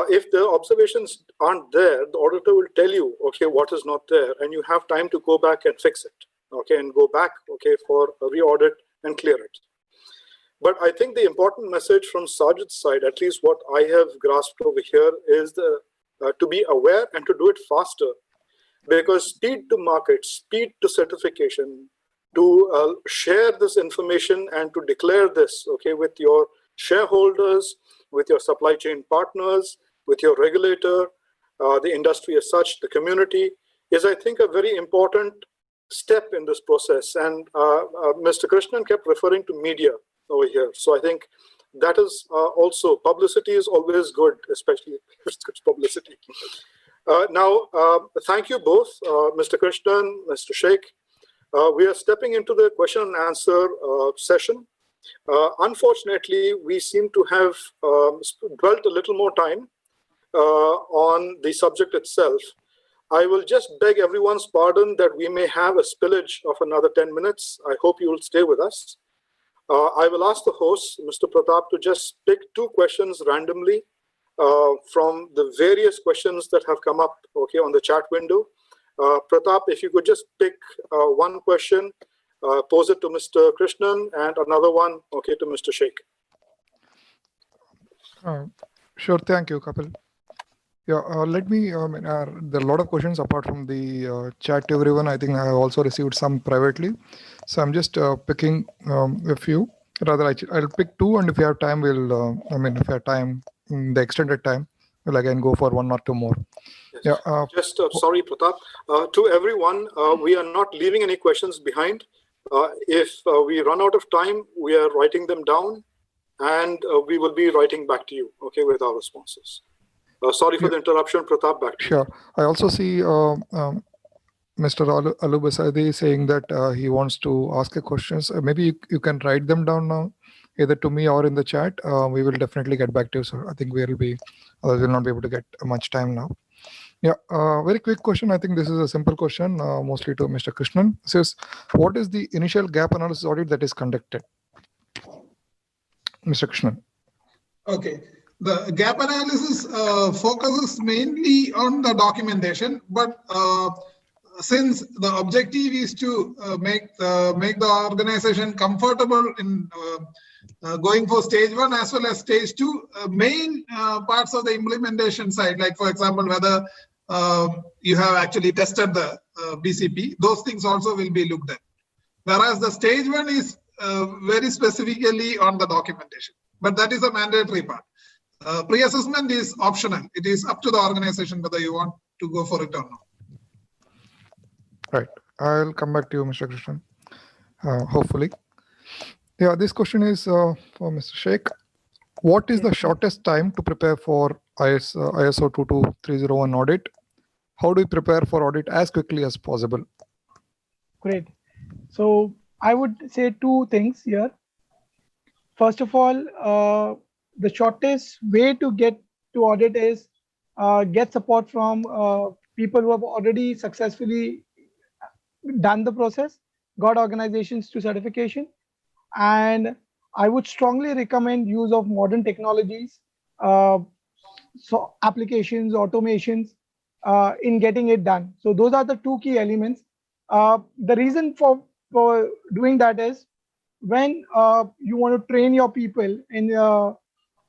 if the observations aren't there, the auditor will tell you, okay, what is not there, and you have time to go back and fix it, okay, and go back, okay, for a re-audit and clear it. But I think the important message from Sajid's side, at least what I have grasped over here, is to be aware and to do it faster, because speed to market, speed to certification, to share this information and to declare this, okay, with your shareholders, with your supply chain partners, with your regulator, the industry as such, the community, is, I think, a very important step in this process. And Mr. Krishnan kept referring to media over here. So I think that is also, publicity is always good, especially if it's good publicity. Now, thank you both, Mr. Krishnan, Mr. Sheikh. We are stepping into the question and answer session. Unfortunately, we seem to have dwelt a little more time on the subject itself. I will just beg everyone's pardon that we may have a spillage of another 10 minutes. I hope you will stay with us. I will ask the host, Mr. Pratap, to just pick 2 questions randomly from the various questions that have come up, okay, on the chat window. Pratap, if you could just pick one question, pose it to Mr. Krishnan, and another one, okay, to Mr. Sheikh. Sure, thank you, Kapil. Yeah, let me, there are a lot of questions apart from the chat to everyone. I think I have also received some privately. So I'm just picking a few. Rather, I'll pick 2, and if we have time, we'll, if we have time, the extended time, we'll again go for 1 or 2 more. Yes. Yeah. Just, sorry, Pratap. To everyone, we are not leaving any questions behind. If we run out of time, we are writing them down, and we will be writing back to you, okay, with our responses. Sorry for the interruption, Pratap, back to you. Sure. I also see Mr. Alubasadi saying that he wants to ask a questions. Maybe you can write them down now, either to me or in the chat. We will definitely get back to you, sir. I think we will not be able to get much time now. Yeah, very quick question. I think this is a simple question, mostly to Mr. Krishnan. It says, what is the initial gap analysis audit that is conducted? Mr. Krishnan. Okay. The gap analysis focuses mainly on the documentation, but since the objective is to make the organization comfortable in going for stage 1 as well as stage 2, main parts of the implementation side, like for example, whether you have actually tested the BCP, those things also will be looked at. Whereas the stage 1 is very specifically on the documentation, but that is a mandatory part. Pre-assessment is optional. It is up to the organization whether you want to go for it or not. Right. I'll come back to you, Mr. Krishnan. Hopefully. Yeah, this question is for Mr. Sheikh. What is the shortest time to prepare for ISO 22301 audit? How do we prepare for audit as quickly as possible? Great. So I would say two things here. First of all, the shortest way to get to audit is get support from people who have already successfully done the process, got organizations to certification. And I would strongly recommend use of modern technologies, so applications, automations in getting it done. So those are the two key elements. The reason for doing that is when you want to train your people, and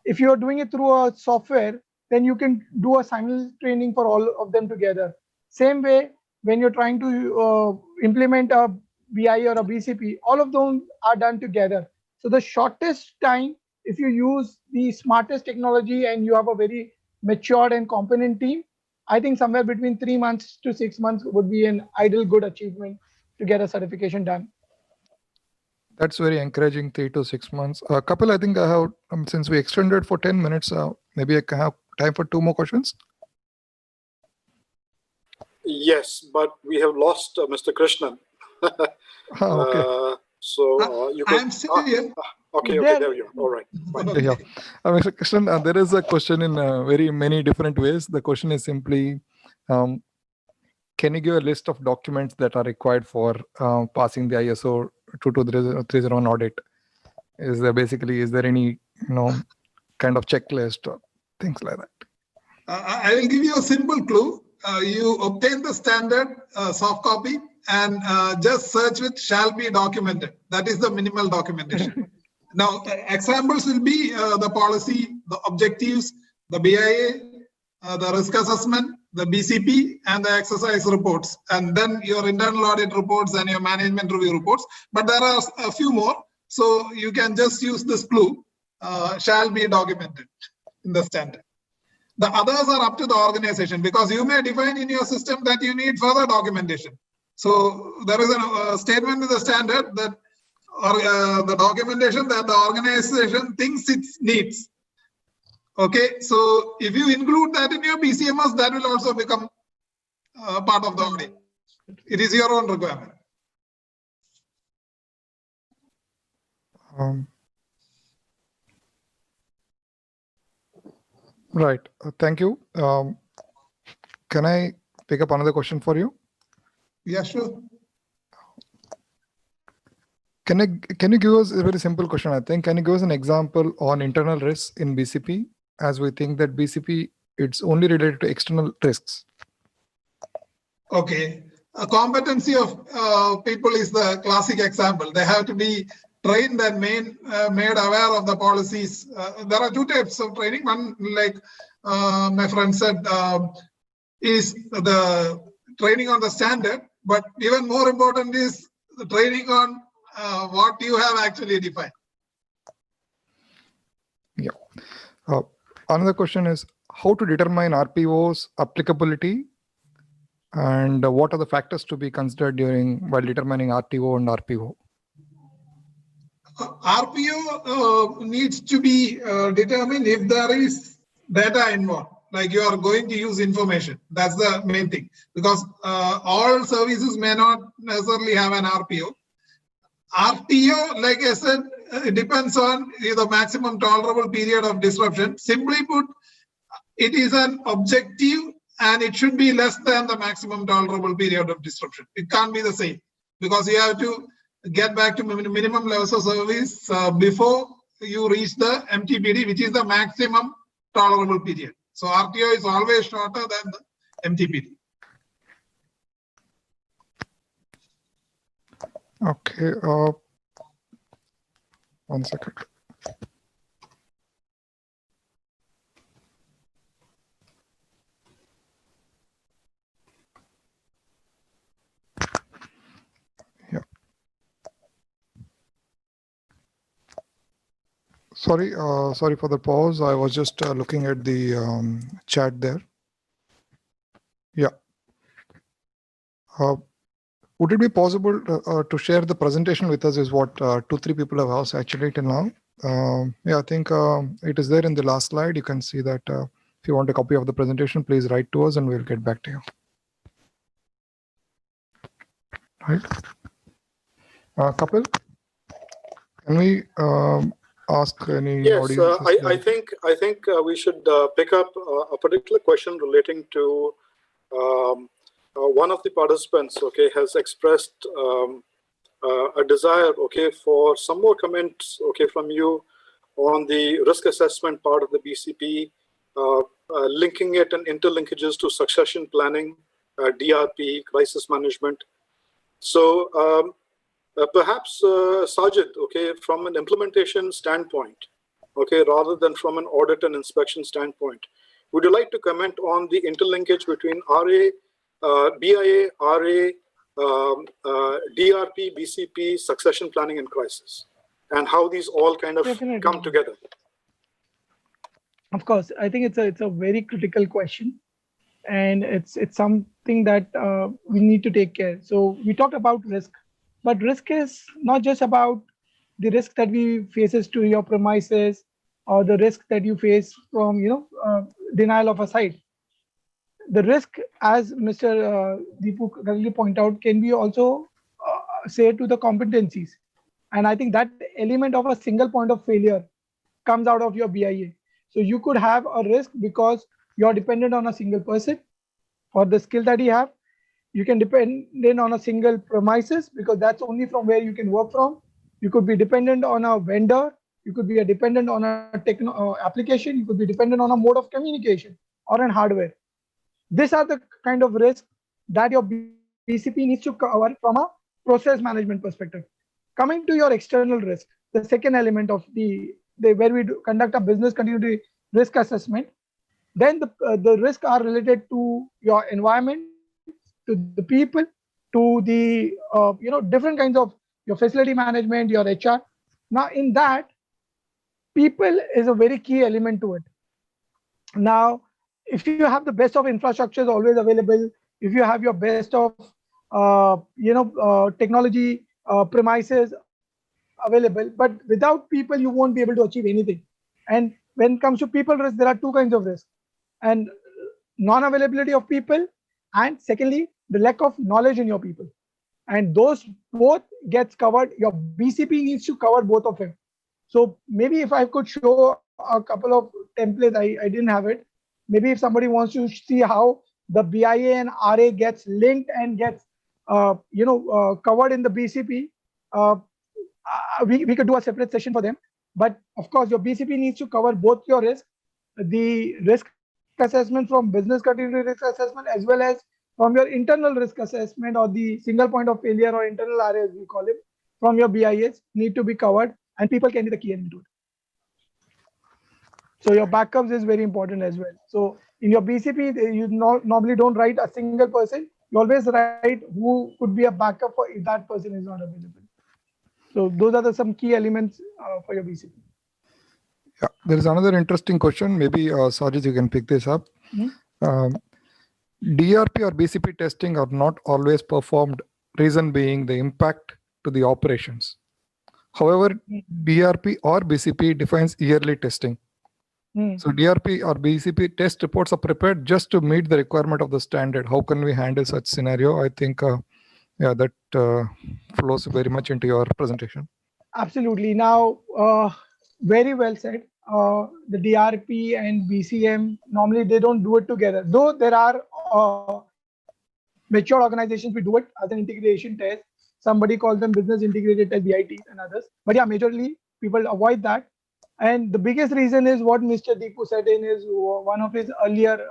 if you are doing it through a software, then you can do a simultaneous training for all of them together. Same way, when you're trying to implement a BI or a BCP, all of them are done together. So the shortest time, if you use the smartest technology and you have a very matured and competent team, I think somewhere between 3 months to 6 months would be an ideal good achievement to get a certification done. That's very encouraging, 3 to 6 months. Kapil, I think I have, since we extended for 10 minutes, maybe I can have time for 2 more questions. Yes, but we have lost Mr. Krishnan. Okay. So you could. I'm still here. Okay, there you are. All right. Fine. Yeah. Mr. Krishnan, there is a question in very many different ways. The question is simply, can you give a list of documents that are required for passing the ISO 22301 audit? Is there any kind of checklist or things like that? I will give you a simple clue. You obtain the standard soft copy and just search with shall be documented. That is the minimal documentation. Now, examples will be the policy, the objectives, the BIA, the risk assessment, the BCP, and the exercise reports, and then your internal audit reports and your management review reports. But there are a few more, so you can just use this clue, shall be documented in the standard. The others are up to the organization, because you may define in your system that you need further documentation. So there is a statement in the standard that the documentation that the organization thinks it needs. Okay, so if you include that in your BCMS, that will also become part of the audit. It is your own requirement. Right. Thank you. Can I pick up another question for you? Yeah, sure. Can you give us a very simple question, I think. Can you give us an example on internal risks in BCP, as we think that BCP, it's only related to external risks? Okay. A competency of people is the classic example. They have to be trained and made aware of the policies. There are 2 types of training. One, like my friend said, is the training on the standard. But even more important is the training on what you have actually defined. Yeah. Another question is how to determine RPO's applicability, and what are the factors to be considered while determining RTO and RPO? RPO needs to be determined if there is data involved, like you are going to use information. That's the main thing, because all services may not necessarily have an RPO. RTO, like I said, it depends on the maximum tolerable period of disruption. Simply put, it is an objective and it should be less than the maximum tolerable period of disruption. It can't be the same, because you have to get back to minimum levels of service before you reach the MTPD, which is the maximum tolerable period. So RTO is always shorter than the MTPD. Okay. 1 second. Yeah. Sorry for the pause. I was just looking at the chat there. Yeah. Would it be possible to share the presentation with us? Is what 2-3 people have asked actually till now. Yeah, I think it is there in the last slide. You can see that if you want a copy of the presentation, please write to us and we'll get back to you. Right. Kapil, can we ask any Yes, audience? I think we should pick up a particular question relating to one of the participants. Okay, has expressed a desire. Okay, for some more comments. Okay, from you on the risk assessment part of the BCP, linking it and interlinkages to succession planning, DRP, crisis management. So perhaps Sajid, okay, from an implementation standpoint, okay, rather than from an audit and inspection standpoint, would you like to comment on the interlinkage between RA, BIA, RA, DRP, BCP, succession planning, and crisis, and how these all kind of Definitely. come together? Of course, I think it's a very critical question, and it's something that we need to take care. So we talked about risk, but risk is not just about the risk that we faces to your premises or the risk that you face from denial of a site. The risk, as Mr. Deepu correctly point out, can be also say to the competencies, and I think that element of a single point of failure comes out of your BIA. So you could have a risk because you're dependent on a single person for the skill that you have. You can depend on a single premises because that's only from where you can work from. You could be dependent on a vendor. You could be dependent on a application. You could be dependent on a mode of communication or on hardware. These are the kind of risks that your BCP needs to cover from a process management perspective. Coming to your external risk, the second element of where we conduct a business continuity risk assessment, then the risks are related to your environment, to the people, to the different kinds of your facility management, your HR. Now in that, people is a very key element to it. Now, if you have the best of infrastructures always available, if you have your best of technology premises available, but without people you won't be able to achieve anything. And when it comes to people risk, there are two kinds of risk, and non-availability of people, and secondly the lack of knowledge in your people, and those both gets covered. Your BCP needs to cover both of them. So maybe if I could show a couple of templates, I didn't have it. Maybe if somebody wants to see how the BIA and RA gets linked and gets covered in the BCP, we could do a separate session for them. But of course, your BCP needs to cover both your risk, the risk assessment from business continuity risk assessment, as well as from your internal risk assessment or the single point of failure or internal RA, as we call it, from your BIS need to be covered, and people can be the key element to it. So your backups is very important as well. So in your BCP, you normally don't write a single person. You always write who could be a backup for if that person is not available. So those are some key elements for your BCP. Yeah, there is another interesting question. Maybe Sajid, you can pick this up. DRP or BCP testing are not always performed, reason being the impact to the operations. However, DRP or BCP defines yearly testing. So DRP or BCP test reports are prepared just to meet the requirement of the standard. How can we handle such scenario? I think that flows very much into your presentation. Absolutely. Now, very well said. The DRP and BCM, normally they don't do it together. Though there are mature organizations, we do it as an integration test. Somebody calls them business integrated test, BIT and others. But yeah, majorly people avoid that. And the biggest reason is what Mr. Deepu said in his one of his earlier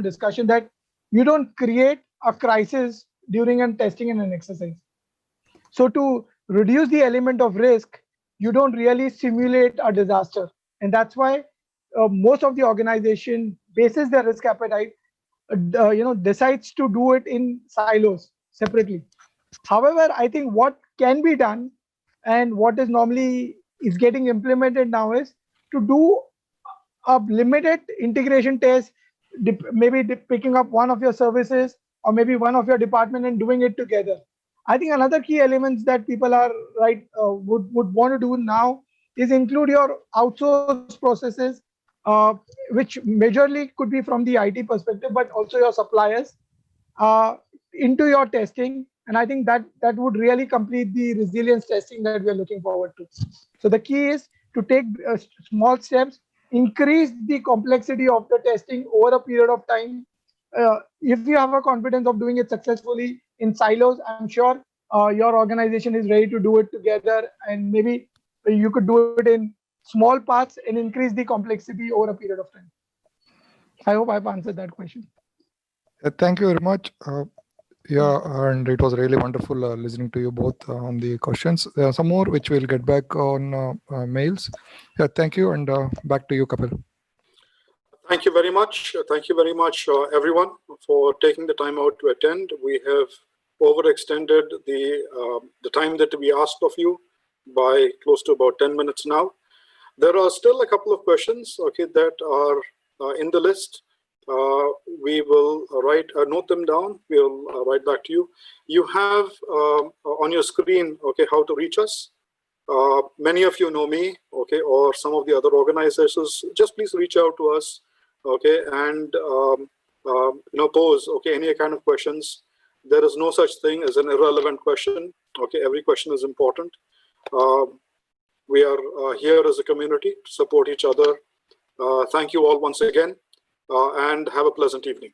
discussion, that you don't create a crisis during a testing and an exercise. So to reduce the element of risk, you don't really simulate a disaster. And that's why most of the organization bases their risk appetite, decides to do it in silos separately. However, I think what can be done and what is normally is getting implemented now is to do a limited integration test, maybe picking up one of your services or maybe one of your department and doing it together. I think another key elements that people are would want to do now is include your outsourced processes, which majorly could be from the IT perspective, but also your suppliers uh, into your testing. And I think that would really complete the resilience testing that we are looking forward to. So the key is to take small steps, increase the complexity of the testing over a period of time. If you have a confidence of doing it successfully in silos, I'm sure your organization is ready to do it together, and maybe you could do it in small parts and increase the complexity over a period of time. I hope I've answered that question. Thank you very much. Yeah, and it was really wonderful listening to you both on the questions. There are some more which we'll get back on mails. Yeah, thank you, and back to you, Kapil. Thank you very much. Thank you very much, everyone, for taking the time out to attend. We have overextended the time that we asked of you by close to about 10 minutes now. There are still a couple of questions, okay, that are in the list. We will note them down. We'll write back to you. You have on your screen, okay, how to reach us. Many of you know me, okay, or some of the other organizations. Just please reach out to us, okay, and pose, okay, any kind of questions. There is no such thing as an irrelevant question. Okay, every question is important. We are here as a community to support each other. Thank you all once again, and have a pleasant evening.